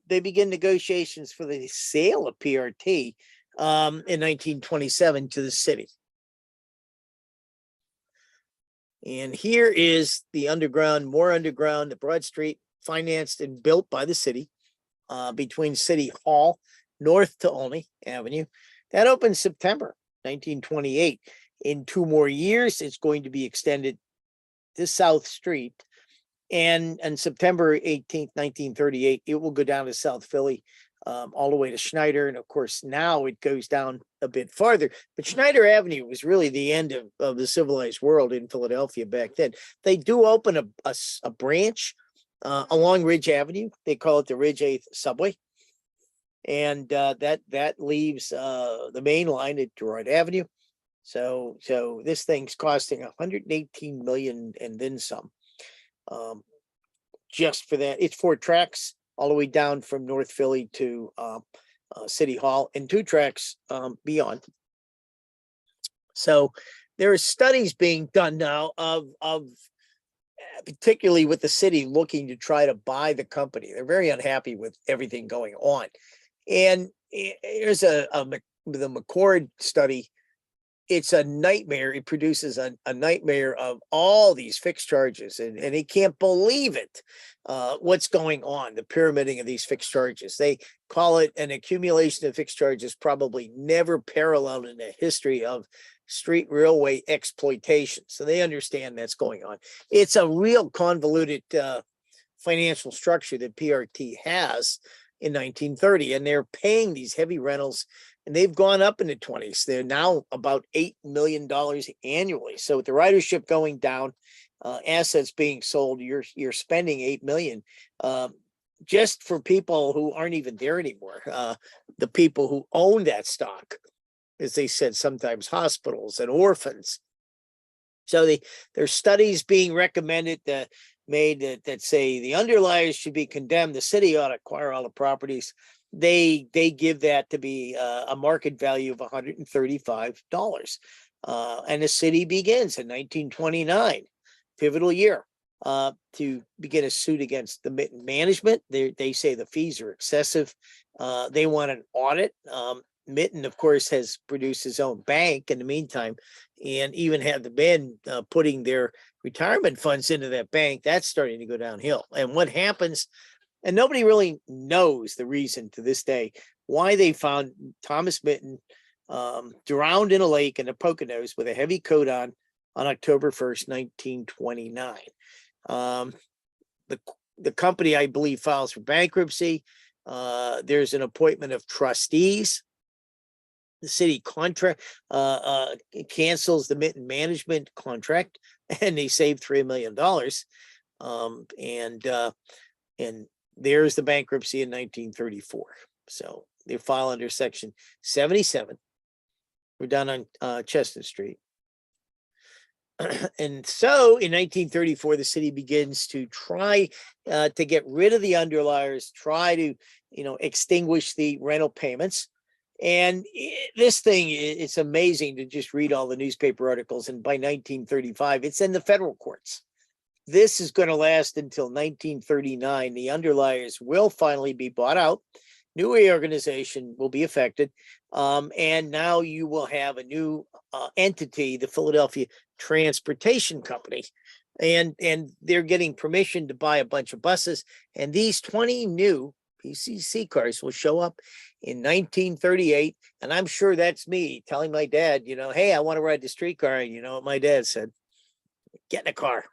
they begin negotiations for the sale of PRT in 1927 to the city. And here is the underground, more underground, the Broad Street, financed and built by the city between City Hall, north to Olney Avenue. That opened September 1928. In 2 more years, it's going to be extended to South Street. And on September 18th, 1938, it will go down to South Philly, all the way to Schneider. And of course, now it goes down a bit farther. But Schneider Avenue was really the end of the civilized world in Philadelphia back then. They do open a branch along Ridge Avenue. They call it the Ridge 8th Subway. And that leaves the main line at Gerard Avenue. So this thing's costing $118 million and then some. Just for that. It's 4 tracks all the way down from North Philly to City Hall, and 2 tracks beyond. So there are studies being done now of particularly with the city looking to try to buy the company. They're very unhappy with everything going on. And here's the McCord study. It's a nightmare. It produces a nightmare of all these fixed charges, and he can't believe it. What's going on, the pyramiding of these fixed charges. They call it an accumulation of fixed charges probably never paralleled in the history of street railway exploitation. So they understand that's going on. It's a real convoluted financial structure that PRT has in 1930, and they're paying these heavy rentals, and they've gone up in the 20s. They're now about $8 million annually. So with the ridership going down, assets being sold, you're spending $8 million just for people who aren't even there anymore. The people who own that stock, as they said, sometimes hospitals and orphans. So there's studies being recommended that say the underliers should be condemned. The city ought to acquire all the properties. They give that to be a market value of $135. And the city begins in 1929, pivotal year, to begin a suit against the Mitten management. They say the fees are excessive. They want an audit. Mitten, of course, has produced his own bank in the meantime, and even had the men putting their retirement funds into that bank. That's starting to go downhill. And what happens, and nobody really knows the reason to this day why they found Thomas Mitten drowned in a lake in the Poconos with a heavy coat on October 1st, 1929. The company, I believe, files for bankruptcy. There's an appointment of trustees. The city contract cancels the Mitten management contract, and they save $3 million. And there's the bankruptcy in 1934. So they file under Section 77. We're down on Chestnut Street. And so in 1934, the city begins to try to get rid of the underliers, try to, extinguish the rental payments. And this thing, it's amazing to just read all the newspaper articles. And by 1935, it's in the federal courts. This is going to last until 1939. The underliers will finally be bought out. New reorganization will be affected. And now you will have a new entity, the Philadelphia Transportation Company. And they're getting permission to buy a bunch of buses. And these 20 new PCC cars will show up in 1938. And I'm sure that's me telling my dad, hey, I want to ride the streetcar. And you know what my dad said? Get in a car.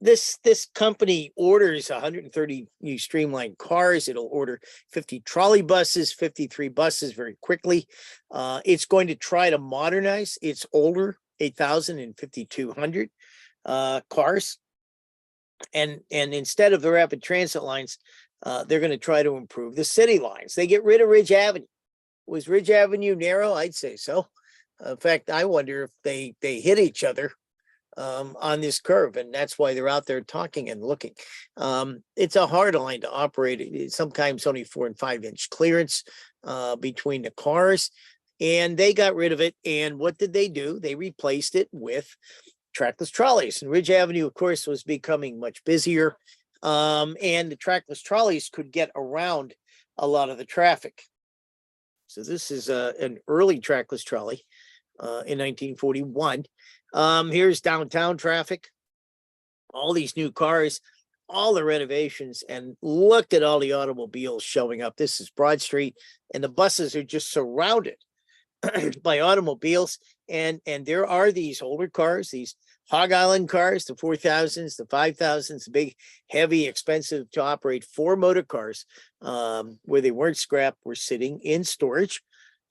This company orders 130 new streamlined cars. It'll order 50 trolley buses, 53 buses very quickly. It's going to try to modernize its older 8,000 and 5,200 cars. And instead of the rapid transit lines, they're going to try to improve the city lines. They get rid of Ridge Avenue. Was Ridge Avenue narrow? I'd say so. In fact, I wonder if they hit each other on this curve, and that's why they're out there talking and looking. It's a hard line to operate. It's sometimes only 4 and 5 inch clearance between the cars, and they got rid of it. And what did they do? They replaced it with trackless trolleys. And Ridge Avenue, of course, was becoming much busier, and the trackless trolleys could get around a lot of the traffic. So this is an early trackless trolley in 1941. Here's downtown traffic, all these new cars, all the renovations, and look at all the automobiles showing up. This is Broad Street, and the buses are just surrounded by automobiles. And there are these older cars, these Hog Island cars, the 4,000s, the 5,000s, the big, heavy, expensive to operate 4 motor cars, where they weren't scrapped, were sitting in storage.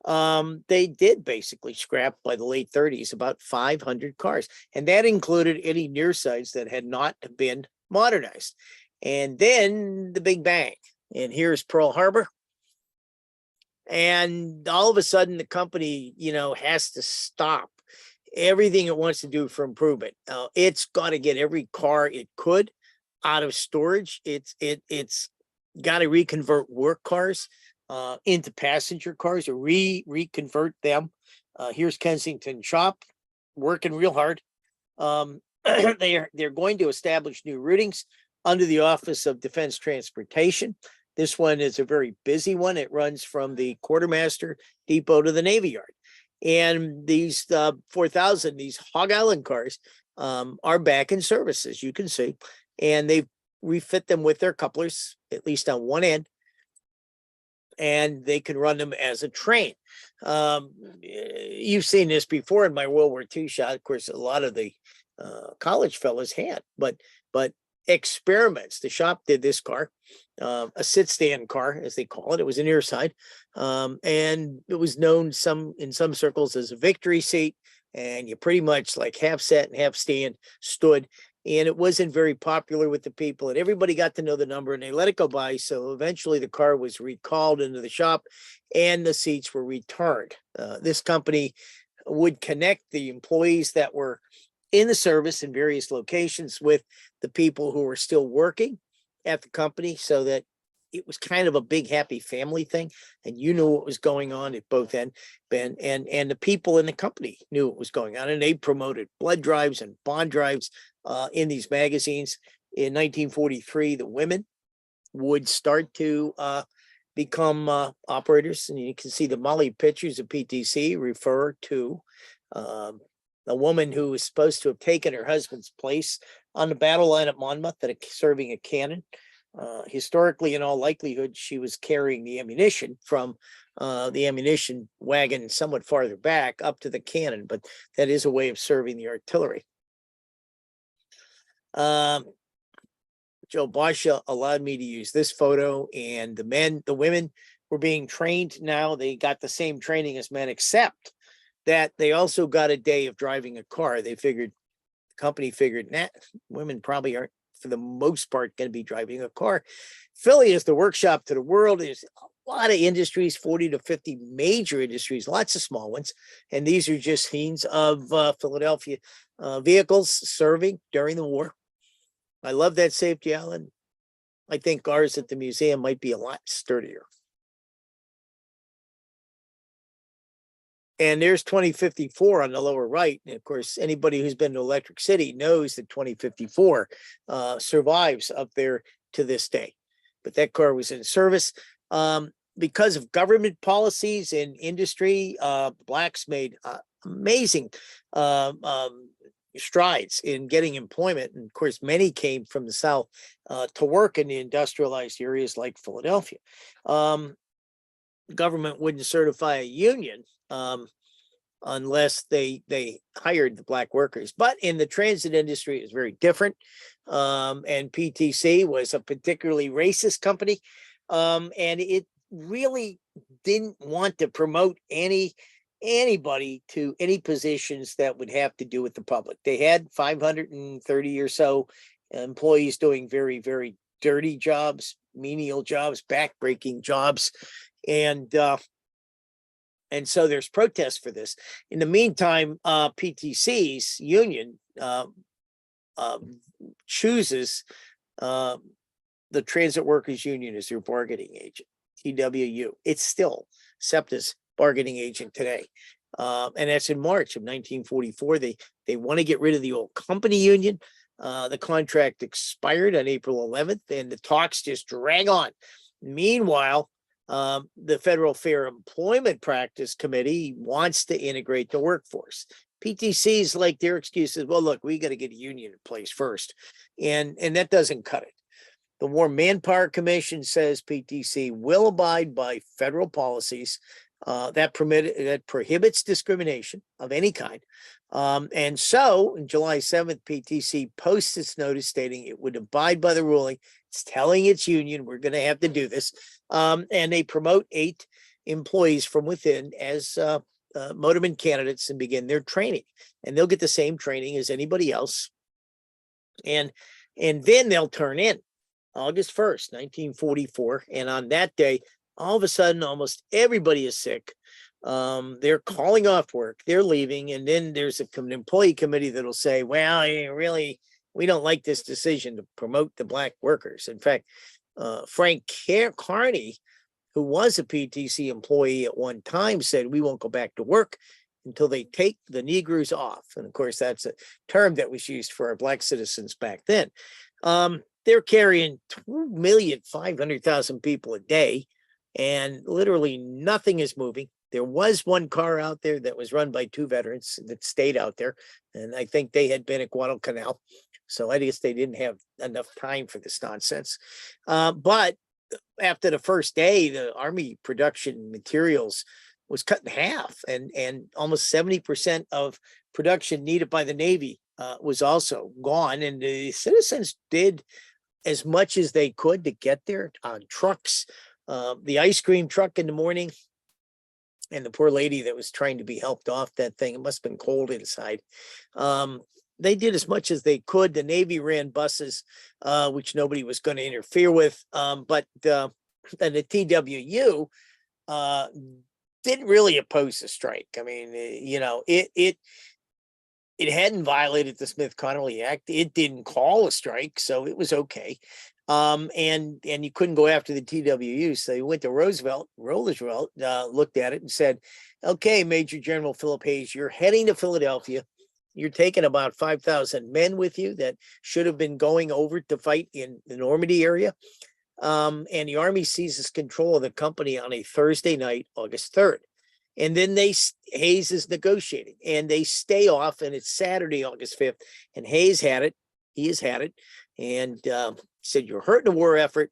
They did basically scrap by the late 30s about 500 cars, and that included any near sides that had not been modernized. And then the big bang, and here's Pearl Harbor. And all of a sudden, the company, has to stop everything it wants to do for improvement. It's got to get every car it could out of storage. It's got to reconvert work cars into passenger cars, or reconvert them. Here's Kensington Shop working real hard. They're going to establish new routings under the Office of Defense Transportation. This one is a very busy one. It runs from the Quartermaster Depot to the Navy Yard. And these 4,000, these Hog Island cars are back in service, as you can see. And they've refit them with their couplers, at least on one end, and they can run them as a train. You've seen this before in my World War II shot. Of course, a lot of the college fellows had, but experiments. The shop did this car, a sit stand car, as they call it. It was an earside, and it was known in some circles as a victory seat. And you pretty much like half sat and half stand stood. And it wasn't very popular with the people, and everybody got to know the number, and they let it go by. So eventually the car was recalled into the shop and the seats were returned. This company would connect the employees that were in the service in various locations with the people who were still working at the company, so that it was kind of a big happy family thing, and you knew what was going on at both ends. And the people in the company knew what was going on, and they promoted blood drives and bond drives in these magazines. In 1943, the women would start to become operators, and you can see the Molly pictures of PTC refer to a woman who was supposed to have taken her husband's place on the battle line at Monmouth, serving a cannon. Historically, in all likelihood, she was carrying the ammunition from the ammunition wagon somewhat farther back up to the cannon, but that is a way of serving the artillery. Joe Basha allowed me to use this photo, and the women were being trained now. They got the same training as men, except that they also got a day of driving a car. The company figured, nah, women probably aren't, for the most part, going to be driving a car. Philly is the workshop to the world. There's lot of industries, 40 to 50 major industries, lots of small ones. And these are just scenes of Philadelphia vehicles serving during the war. I love that safety island. I think ours at the museum might be a lot sturdier. And there's 2054 on the lower right. And of course, anybody who's been to Electric City knows that 2054 survives up there to this day. But that car was in service. Because of government policies and industry, blacks made amazing strides in getting employment. And of course, many came from the South to work in the industrialized areas like Philadelphia. Government wouldn't certify a union unless they hired the black workers. But in the transit industry, it was very different. And PTC was a particularly racist company. And it really didn't want to promote anybody to any positions that would have to do with the public. They had 530 or so employees doing very, very dirty jobs, menial jobs, backbreaking jobs. And so there's protests for this. In the meantime, PTC's union chooses the Transit Workers Union as their bargaining agent, TWU. It's still SEPTA's bargaining agent today. And that's in March of 1944. They want to get rid of the old company union. The contract expired on April 11th, and the talks just drag on. Meanwhile, the Federal Fair Employment Practice Committee wants to integrate the workforce. PTC's like their excuses. Well, look, we got to get a union in place first. And that doesn't cut it. The War Manpower Commission says PTC will abide by federal policies that prohibits discrimination of any kind. And so on July 7th, PTC posts its notice stating it would abide by the ruling. It's telling its union, we're going to have to do this. And they promote 8 employees from within as motorman candidates and begin their training. And they'll get the same training as anybody else. And then they'll turn in August 1st, 1944. And on that day, all of a sudden, almost everybody is sick. They're calling off work, they're leaving. And then there's an employee committee that'll say, well, really, we don't like this decision to promote the black workers. In fact, Frank Carney, who was a PTC employee at one time, said, we won't go back to work until they take the Negroes off. And of course, that's a term that was used for our black citizens back then. They're carrying 2,500,000 people a day, and literally nothing is moving. There was one car out there that was run by 2 veterans that stayed out there, and I think they had been at Guadalcanal. So I guess they didn't have enough time for this nonsense. But after the first day, the Army production materials was cut in half, and almost 70% of production needed by the Navy was also gone. And the citizens did as much as they could to get there on trucks. The ice cream truck in the morning, and the poor lady that was trying to be helped off that thing, it must have been cold inside. They did as much as they could. The Navy ran buses, which nobody was going to interfere with. But the TWU didn't really oppose the strike. I mean, it hadn't violated the Smith-Connolly Act. It didn't call a strike, so it was okay. And you couldn't go after the TWU. So you went to Roosevelt. Roosevelt looked at it and said, okay, Major General Philip Hayes, you're heading to Philadelphia. You're taking about 5,000 men with you that should have been going over to fight in the Normandy area. And the Army seizes control of the company on a Thursday night, August 3rd. And then Hayes is negotiating, and they stay off, and it's Saturday, August 5th. And Hayes had it. He has had it. And said, you're hurting the war effort.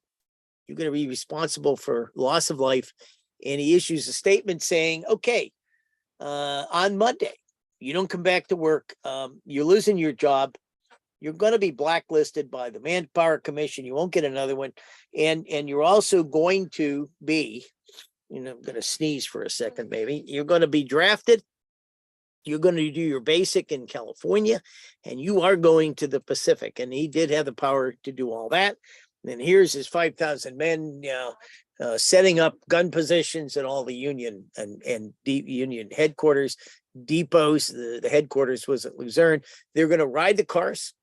You're going to be responsible for loss of life. And he issues a statement saying, okay, on Monday, you don't come back to work. You're losing your job. You're going to be blacklisted by the Manpower Commission. You won't get another one. And you're also going to be, I'm going to sneeze for a second, maybe. You're going to be drafted. You're going to do your basic in California, and you are going to the Pacific. And he did have the power to do all that. And here's his 5,000 men, setting up gun positions at all the Union and Union headquarters, depots. The headquarters was at Luzerne. They're going to ride the cars.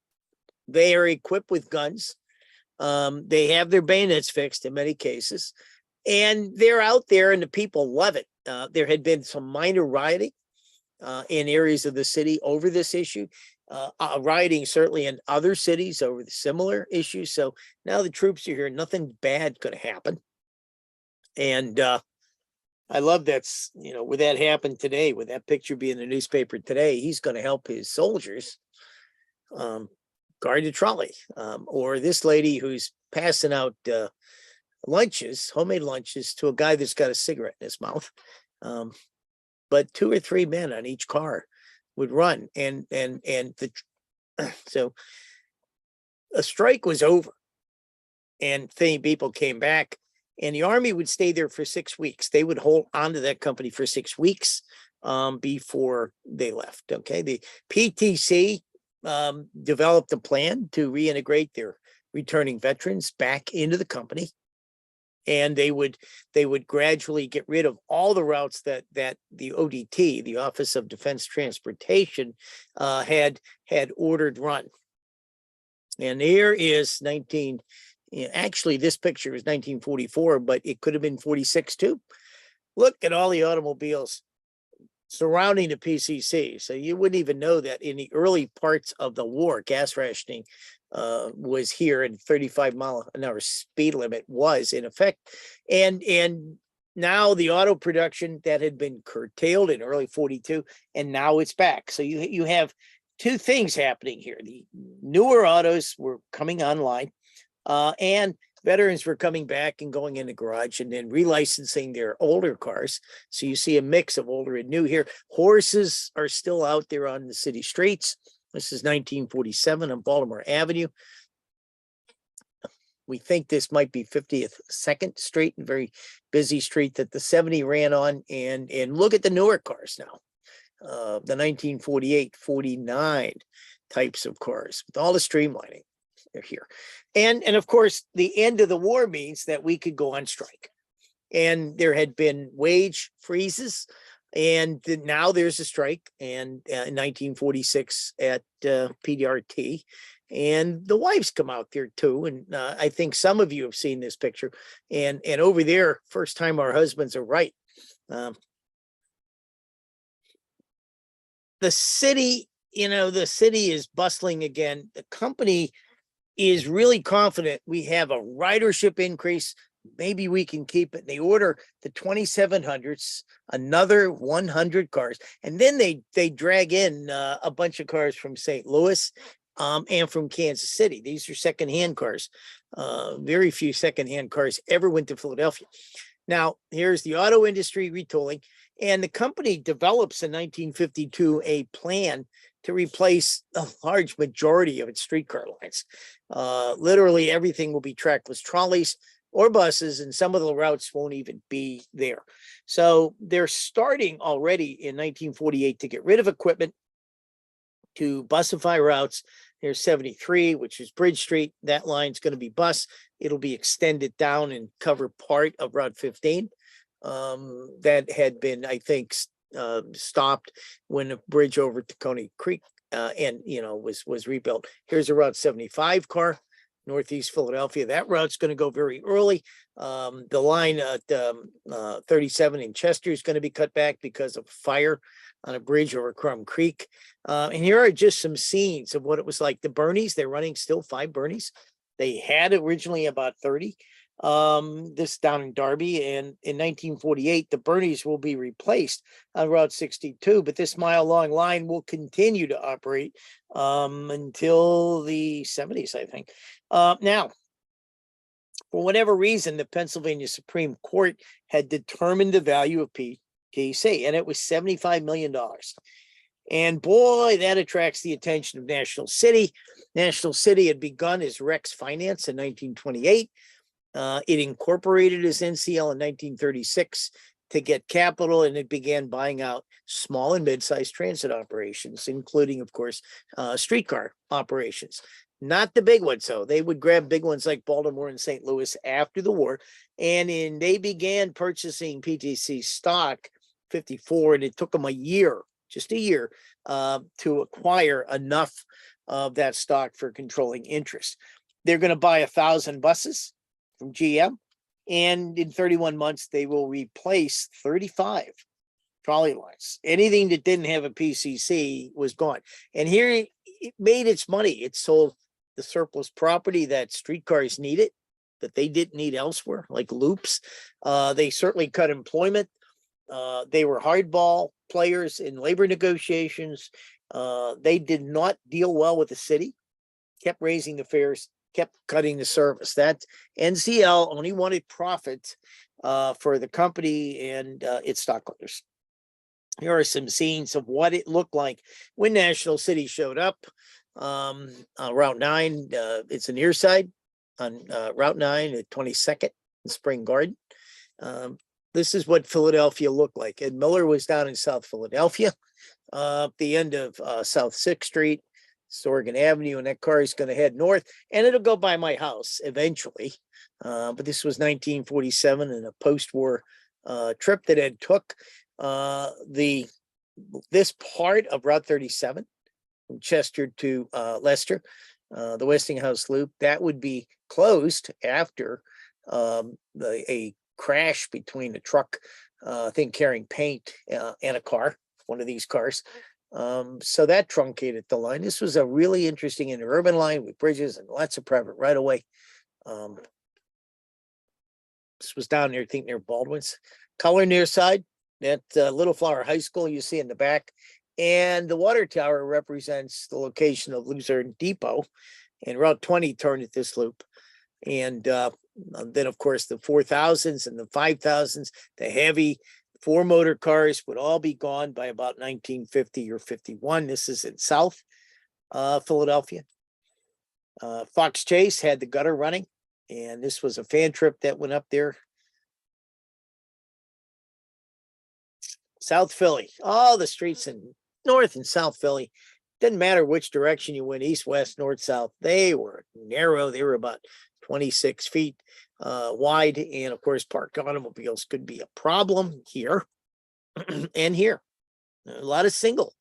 They are equipped with guns. They have their bayonets fixed in many cases, and they're out there, and the people love it. There had been some minor rioting in areas of the city over this issue. Rioting certainly in other cities over the similar issues. So now the troops are here, nothing bad could happen. And I love that's, with that happened today, with that picture being in the newspaper today, he's going to help his soldiers guard the trolley. Or this lady who's passing out lunches, homemade lunches, to a guy that's got a cigarette in his mouth. But 2 or 3 men on each car would run, so a strike was over, and people came back, and the Army would stay there for 6 weeks. They would hold on to that company for 6 weeks before they left. Okay, the PTC developed a plan to reintegrate their returning veterans back into the company. And they would gradually get rid of all the routes that the ODT, the Office of Defense Transportation, had ordered run. And here is actually this picture is 1944, but it could have been 46 too. Look at all the automobiles surrounding the PCC. So you wouldn't even know that in the early parts of the war, gas rationing was here, and 35-mile-an-hour speed limit was in effect. And now the auto production that had been curtailed in early 42, and now it's back. So you have 2 things happening here. The newer autos were coming online, and veterans were coming back and going in the garage and then relicensing their older cars. So you see a mix of older and new here. Horses are still out there on the city streets. This is 1947 on Baltimore Avenue. We think this might be 52nd Street, a very busy street that the 70 ran on. And look at the newer cars now, the 1948, 49 types of cars with all the streamlining. They're here. And of course, the end of the war means that we could go on strike. And there had been wage freezes. And now there's a strike, and in 1946 at PDRT, and the wives come out there too. And I think some of you have seen this picture. And over there, first time our husbands are right. The city, the city is bustling again. The company is really confident we have a ridership increase. Maybe we can keep it. They order the 2700s, another 100 cars, and then they drag in a bunch of cars from St. Louis and from Kansas City. These are secondhand cars. Very few secondhand cars ever went to Philadelphia. Now, here's the auto industry retooling, and the company develops in 1952 a plan to replace a large majority of its streetcar lines. Literally everything will be trackless trolleys or buses, and some of the routes won't even be there. So they're starting already in 1948 to get rid of equipment, to busify routes. There's 73, which is Bridge Street. That line's going to be bus. It'll be extended down and cover part of Route 15. That had been, I think, stopped when the bridge over Tacony Creek was rebuilt. Here's a Route 75 car. Northeast Philadelphia. That route's going to go very early. The line at 37 in Chester is going to be cut back because of fire on a bridge over Crum Creek. And here are just some scenes of what it was like. The Bernies, they're running still 5 Bernies. They had originally about 30. This down in Darby, and in 1948, the Bernies will be replaced on Route 62, but this mile-long line will continue to operate until the 70s, I think. Now, for whatever reason, the Pennsylvania Supreme Court had determined the value of PTC, and it was $75 million. And boy, that attracts the attention of National City. National City had begun as Rex Finance in 1928. It incorporated as NCL in 1936 to get capital, and it began buying out small and mid-sized transit operations, including, of course, streetcar operations. not the big ones. So they would grab big ones like Baltimore and St. Louis after the war. And they began purchasing PTC stock 54, and it took them just a year, to acquire enough of that stock for controlling interest. They're going to buy 1,000 buses from GM, and in 31 months, they will replace 35 trolley lines. Anything that didn't have a PCC was gone. And here it made its money. It sold the surplus property that streetcars needed, that they didn't need elsewhere, like loops. They certainly cut employment. They were hardball players in labor negotiations. They did not deal well with the city, kept raising the fares, kept cutting the service. That NCL only wanted profit for the company and its stockholders. Here are some scenes of what it looked like when National City showed up on Route 9. It's a near side on Route 9 at 22nd and Spring Garden. This is what Philadelphia looked like. Ed Miller was down in South Philadelphia, at the end of South 6th Street, Oregon Avenue, and that car is going to head north, and it'll go by my house eventually. But this was 1947 and a post-war trip that Ed took. This part of Route 37 from Chester to Leicester, the Westinghouse Loop, that would be closed after a crash between a truck, I think carrying paint, and a car, one of these cars. So that truncated the line. This was a really interesting interurban line with bridges and lots of private right of way. This was down there, I think near Baldwin's. Color near side, that Little Flower High School you see in the back. And the water tower represents the location of Luzerne Depot. And Route 20 turned at this loop. And then, of course, the 4000s and the 5000s, the heavy four-motor cars would all be gone by about 1950 or 51. This is in South Philadelphia. Fox Chase had the gutter running, and this was a fan trip that went up there. South Philly, all the streets in North and South Philly, didn't matter which direction you went, east, west, north, south, they were narrow. They were about 26 feet wide. And of course, parked automobiles could be a problem here and here. A lot of single.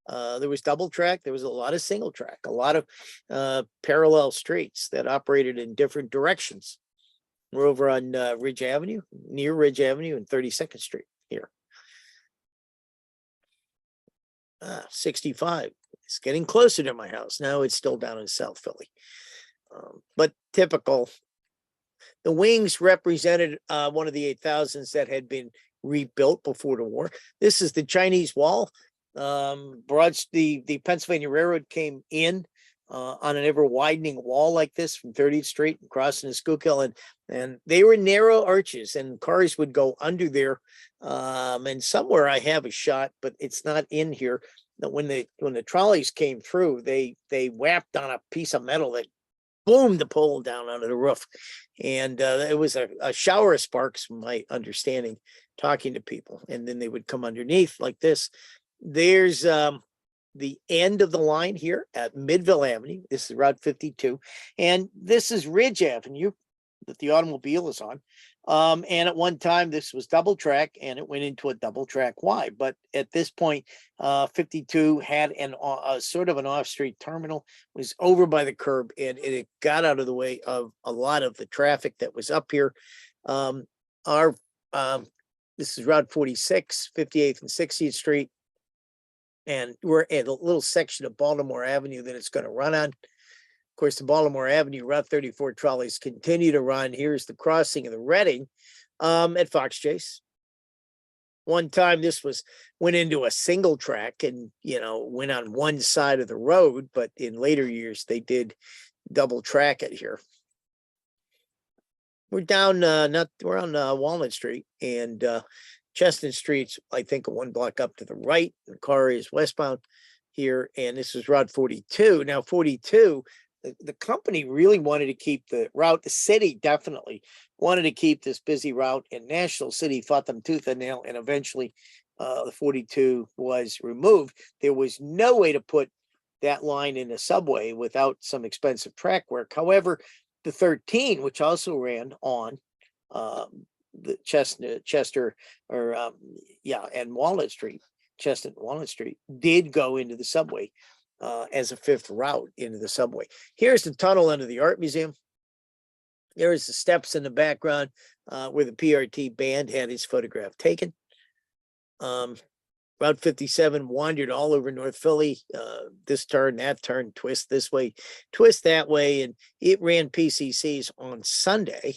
There was double track. There was a lot of single track, a lot of parallel streets that operated in different directions. We're over on Ridge Avenue, near Ridge Avenue and 32nd Street here. 65. It's getting closer to my house. Now it's still down in South Philly. But typical. The wings represented one of the 8000s that had been rebuilt before the war. This is the Chinese Wall. The Pennsylvania Railroad came in on an ever widening wall like this from 30th Street and crossing the Schuylkill, and they were narrow arches, and cars would go under there. And somewhere I have a shot, but it's not in here. That when the trolleys came through, they whapped on a piece of metal that boomed the pole down onto the roof, and it was a shower of sparks, from my understanding, talking to people, and then they would come underneath like this. There's the end of the line here at Midville Avenue. This is Route 52, and this is Ridge Avenue that the automobile is on. And at one time, this was double track, and it went into a double track Y. But at this point, 52 had a sort of an off-street terminal, was over by the curb, and it got out of the way of a lot of the traffic that was up here. This is Route 46, 58th and 60th Street. And we're at a little section of Baltimore Avenue that it's going to run on. Of course, the Baltimore Avenue Route 34 trolleys continue to run. Here's the crossing of the Reading at Fox Chase. One time this went into a single track and, went on one side of the road, but in later years they did double track it here. We're down, we're on Walnut Street, and Chestnut Street's, I think, one block up to the right. The car is westbound here, and this is Route 42. Now, 42, the company really wanted to keep the route. The city definitely wanted to keep this busy route, and National City fought them tooth and nail, and eventually the 42 was removed. There was no way to put that line in a subway without some expensive track work. However, the 13, which also ran on the Chester or and Walnut Street, Chestnut and Walnut Street, did go into the subway as a fifth route into the subway. Here's the tunnel under the art museum. There's the steps in the background where the PRT band had its photograph taken. Route 57 wandered all over North Philly, this turn, that turn, twist this way, twist that way, and it ran PCCs on Sunday.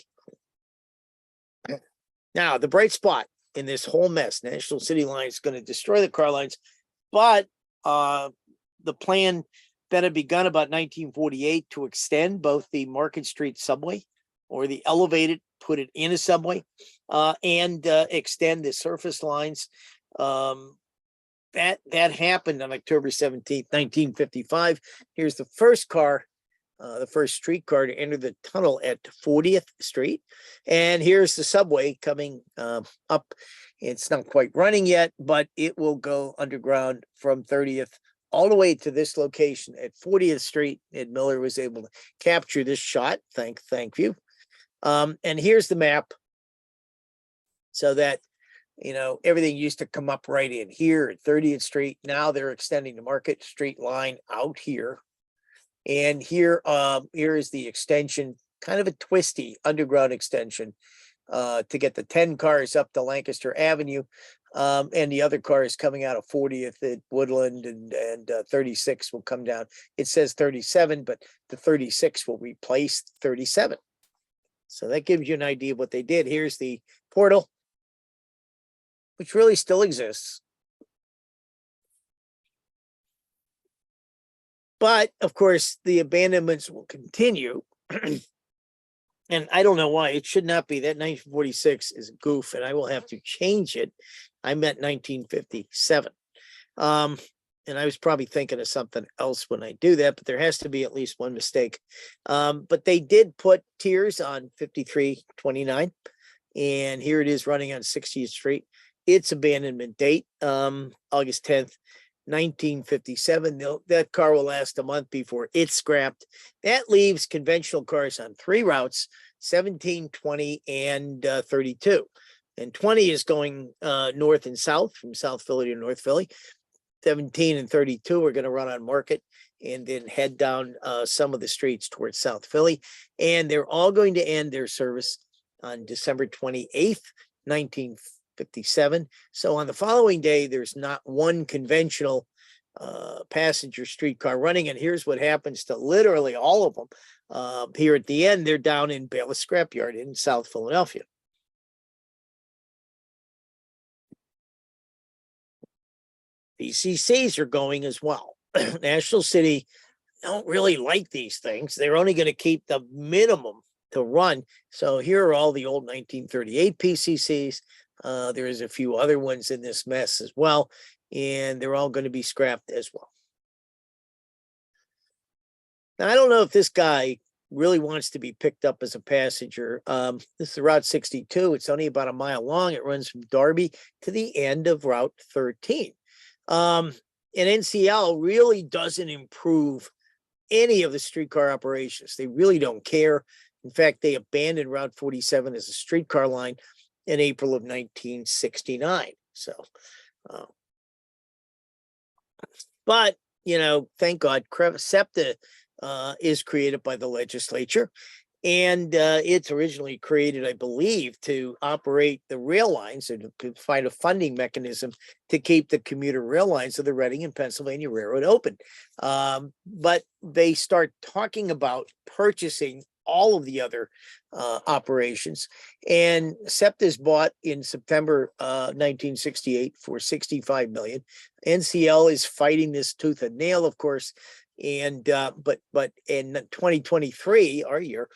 Now, the bright spot in this whole mess, National City Line is going to destroy the car lines, but the plan that had begun about 1948 to extend both the Market Street subway or the elevated, put it in a subway, and extend the surface lines. That happened on October 17th, 1955. Here's the first car, the first streetcar to enter the tunnel at 40th Street. And here's the subway coming up. It's not quite running yet, but it will go underground from 30th all the way to this location at 40th Street. Ed Miller was able to capture this shot. Thank you. And here's the map so that everything used to come up right in here at 30th Street. Now they're extending the Market Street line out here. And here is the extension, kind of a twisty underground extension to get the 10 cars up to Lancaster Avenue. And the other cars coming out of 40th at Woodland and 36 will come down. It says 37, but the 36 will replace 37. So that gives you an idea of what they did. Here's the portal, which really still exists. But of course, the abandonments will continue. And I don't know why. It should not be. That 1946 is a goof, and I will have to change it. I meant 1957. And I was probably thinking of something else when I do that, but there has to be at least one mistake. But they did put tiers on 5329. And here it is running on 60th Street. Its abandonment date, August 10th, 1957. That car will last a month before it's scrapped. That leaves conventional cars on three routes, 17, 20, and 32. And 20 is going north and south, from South Philly to North Philly. 17 and 32 are going to run on Market and then head down some of the streets towards South Philly. And they're all going to end their service on December 28th, 1957. So on the following day, there's not one conventional passenger streetcar running. And here's what happens to literally all of them. Here at the end, they're down in Bayless Scrapyard in South Philadelphia. PCCs are going as well. National City don't really like these things. They're only going to keep the minimum to run. So here are all the old 1938 PCCs. There is a few other ones in this mess as well, and they're all going to be scrapped as well. Now, I don't know if this guy really wants to be picked up as a passenger. This is Route 62. It's only about a mile long. It runs from Darby to the end of Route 13. And NCL really doesn't improve any of the streetcar operations. They really don't care. In fact, they abandoned Route 47 as a streetcar line in April of 1969. So, but, thank God, SEPTA is created by the legislature. And it's originally created, I believe, to operate the rail lines and to find a funding mechanism to keep the commuter rail lines of the Reading and Pennsylvania Railroad open. But they start talking about purchasing all of the other operations. And SEPTA is bought in September 1968 for $65 million. NCL is fighting this tooth and nail, of course. And but in 2023, our year,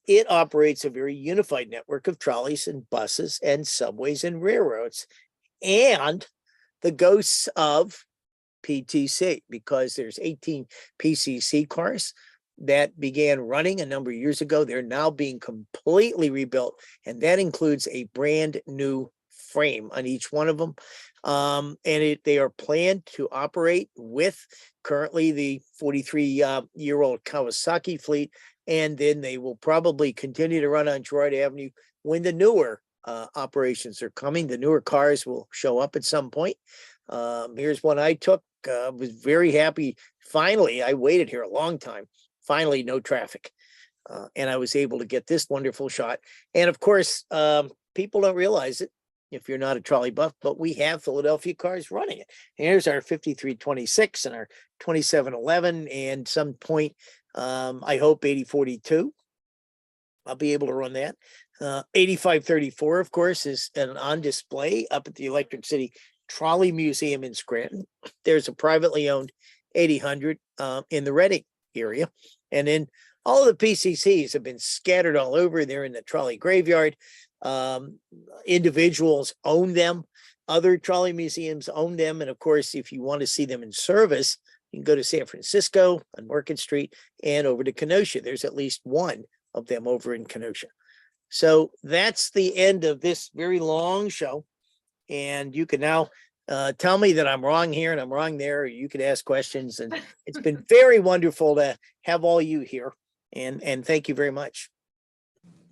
it operates a very unified network of trolleys and buses and subways and railroads, and the ghosts of PTC, because there's 18 PCC cars that began running a number of years ago. They're now being completely rebuilt, and that includes a brand new frame on each one of them. And they are planned to operate with currently the 43-year-old Kawasaki fleet. And then they will probably continue to run on Troy Avenue when the newer operations are coming. The newer cars will show up at some point. Here's one I took. Was very happy. Finally, I waited here a long time. Finally, no traffic. And I was able to get this wonderful shot. And of course, people don't realize it if you're not a trolley buff, but we have Philadelphia cars running it. Here's our 5326 and our 2711, and some point, I hope 8042. I'll be able to run that. 8534, of course, is on display up at the Electric City Trolley Museum in Scranton. There's a privately owned 8000 in the Reading area. And then all of the PCCs have been scattered all over. They're in the trolley graveyard. Individuals own them. Other trolley museums own them. And of course, if you want to see them in service, you can go to San Francisco on Market Street and over to Kenosha. There's at least one of them over in Kenosha. So that's the end of this very long show. And you can now tell me that I'm wrong here and I'm wrong there. Or you could ask questions. And it's been very wonderful to have all you here. And thank you very much.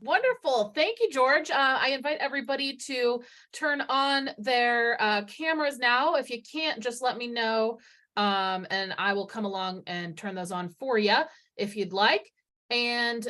Wonderful. Thank you, George. I invite everybody to turn on their cameras now. If you can't, just let me know, and I will come along and turn those on for you if you'd like. And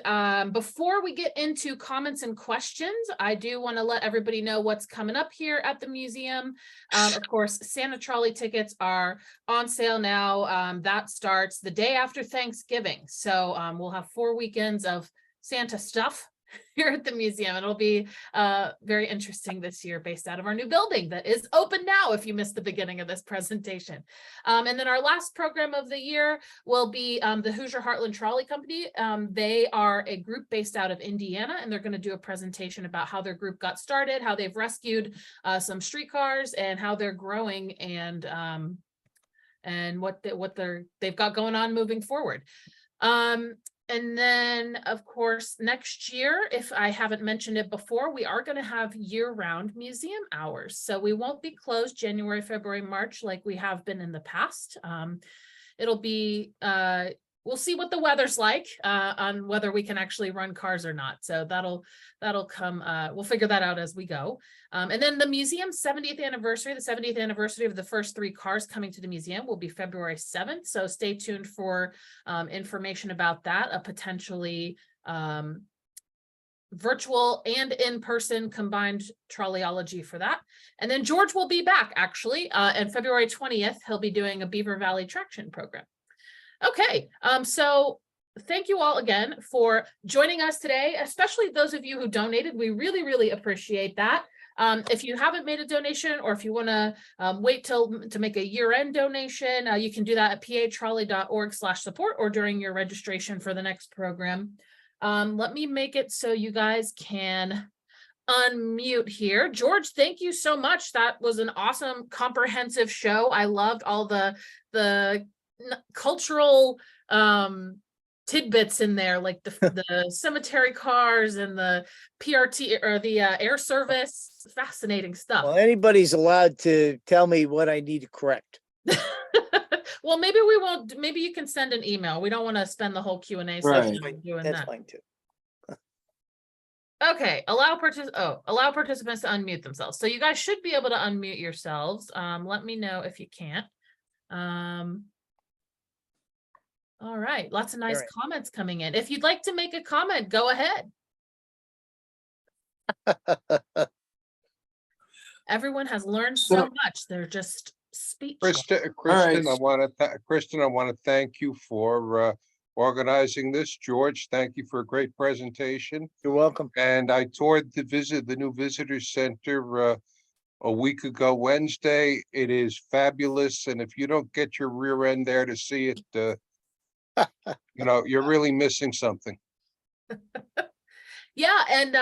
before we get into comments and questions, I do want to let everybody know what's coming up here at the museum. Of course, Santa Trolley tickets are on sale now. That starts the day after Thanksgiving. So we'll have 4 weekends of Santa stuff here at the museum. It'll be very interesting this year, based out of our new building that is open now, if you missed the beginning of this presentation. And then our last program of the year will be the Hoosier Heartland Trolley Company. They are a group based out of Indiana, and they're going to do a presentation about how their group got started, how they've rescued some streetcars, and how they're growing, and what they've got going on moving forward. And then, of course, next year, if I haven't mentioned it before, we are going to have year-round museum hours. So we won't be closed January, February, March like we have been in the past. It'll be, we'll see what the weather's like on whether we can actually run cars or not. So that'll come, we'll figure that out as we go. And then the museum's 70th anniversary, the 70th anniversary of the first 3 cars coming to the museum will be February 7th. So stay tuned for information about that, a potentially virtual and in-person combined Trolleyology for that. And then George will be back actually, and February 20th, he'll be doing a Beaver Valley traction program. Okay, so thank you all again for joining us today, especially those of you who donated. We really, really appreciate that. If you haven't made a donation, or if you want to wait to make a year-end donation, you can do that at patrolley.org/support or during your registration for the next program. Let me make it so you guys can unmute here. George, thank you so much. That was an awesome, comprehensive show. I loved all the cultural tidbits in there, like the cemetery cars and the PRT or the air service. Fascinating stuff. Well, anybody's allowed to tell me what I need to correct. Well, maybe we won't. Maybe you can send an email. We don't want to spend the whole Q&A session doing that. That's fine too. Okay, allow participants to unmute themselves. So you guys should be able to unmute yourselves. Let me know if you can't. All right, lots of nice comments coming in. If you'd like to make a comment, go ahead. Everyone has learned so much. They're just speechless. Kristen, I want to thank you for organizing this. George, thank you for a great presentation. You're welcome. And I toured the new visitor center a week ago Wednesday. It is fabulous, and if you don't get your rear end there to see it, you know, you're really missing something. Yeah, and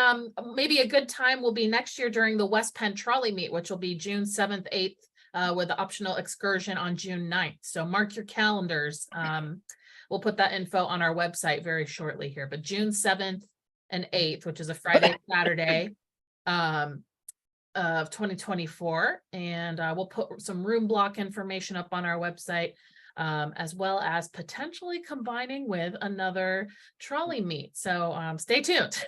maybe a good time will be next year during the West Penn Trolley Meet, which will be June 7th, 8th, with the optional excursion on June 9th. So mark your calendars. We'll put that info on our website very shortly here, but June 7th and 8th, which is a Friday, Saturday, of 2024. And we'll put some room block information up on our website, as well as potentially combining with another trolley meet. So stay tuned.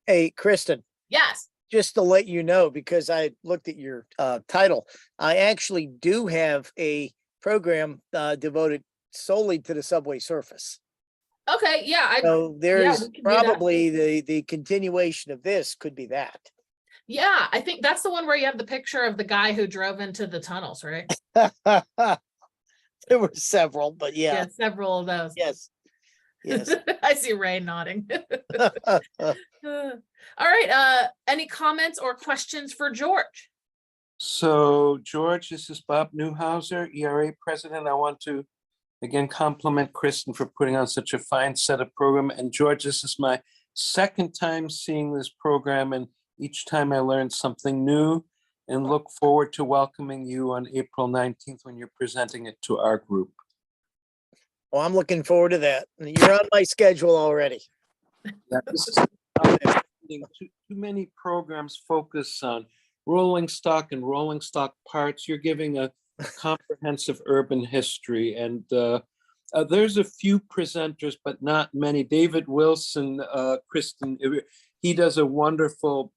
Hey, Kristen, Yes. just to let you know, because I looked at your title, I actually do have a program devoted solely to the subway surface. Okay. Yeah. So there's we can do that. probably the continuation of this could be that. Yeah. I think that's the one where you have the picture of the guy who drove into the tunnels, right? There were several, but yeah, Several of those. yes, yes. I see Ray nodding. All right. Any comments or questions for George? So George, this is Bob Newhauser, ERA president. I want to again compliment Kristen for putting on such a fine set of program. And George, this is my second time seeing this program, and each time I learned something new, and look forward to welcoming you on April 19th when you're presenting it to our group. Well, I'm looking forward to that. You're on my schedule already. Yeah, this is too many programs focus on rolling stock and rolling stock parts. You're giving a comprehensive urban history, and there's a few presenters, but not many. David Wilson, Kristen, he does a wonderful,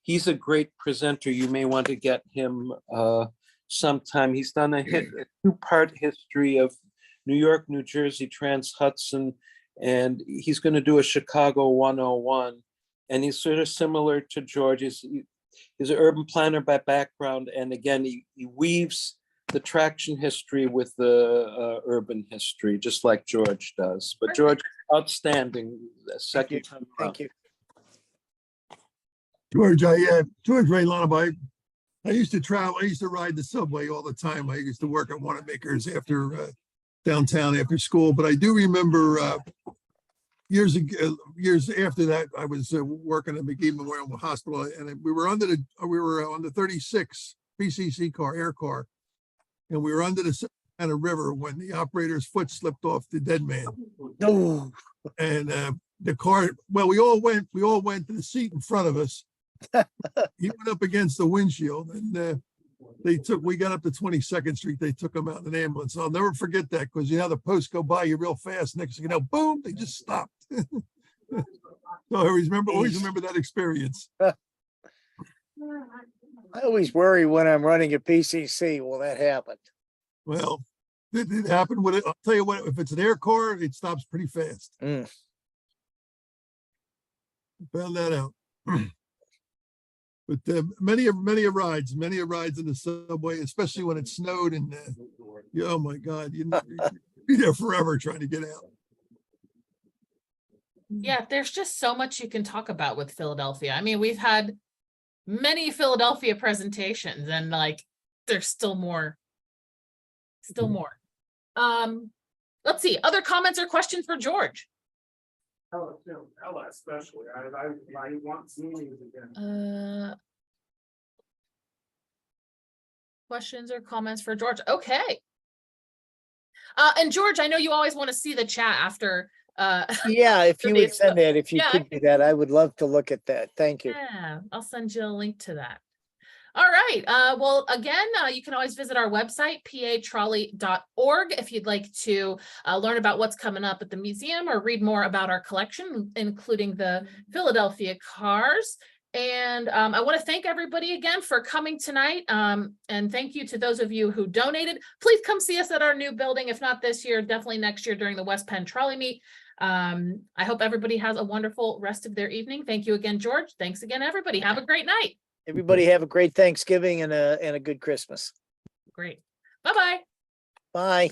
he's a great presenter. You may want to get him sometime. He's done a two-part history of New York, New Jersey, Trans-Hudson, and he's going to do a Chicago 101. And he's sort of similar to George. He's an urban planner by background. And again, he weaves the traction history with the urban history, just like George does. But George, outstanding. Second time around. Thank you. George, George Ray Lonabite. I used to travel. I used to ride the subway all the time. I used to work at Wanamaker's after downtown after school. But I do remember years after that, I was working at McGee Memorial Hospital, and we were on the 36 PCC car, air car, and we were under the Santa River when the operator's foot slipped off the dead man. No. And the car, well, we all went to the seat in front of us. He went up against the windshield, and we got up to 22nd Street. They took him out in an ambulance. I'll never forget that, because you know the posts go by you real fast. Next thing you know, boom, they just stopped. So I always remember that experience. I always worry when I'm running a PCC. Will that happen? Well, it happened with it. I'll tell you what, if it's an air car, it stops pretty fast. Mm. Found that out. But many rides in the subway, especially when it snowed, and oh my God, you'd be there forever trying to get out. Yeah, there's just so much you can talk about with Philadelphia. I mean, we've had many Philadelphia presentations, and like there's still more. Let's see, other comments or questions for George? Ella especially. I want meetings again. Questions or comments for George? Okay. And George, I know you always want to see the chat after. Yeah, if you would send that, if you Yeah. could do that, I would love to look at that. Thank you. Yeah, I'll send you a link to that. All right. Well, again, you can always visit our website, patrolley.org, if you'd like to learn about what's coming up at the museum or read more about our collection, including the Philadelphia cars. And I want to thank everybody again for coming tonight. And thank you to those of you who donated. Please come see us at our new building. If not this year, definitely next year during the West Penn Trolley Meet. I hope everybody has a wonderful rest of their evening. Thank you again, George. Thanks again, everybody. Have a great night. Everybody have a great Thanksgiving and a good Christmas. Great. Bye-bye. Bye.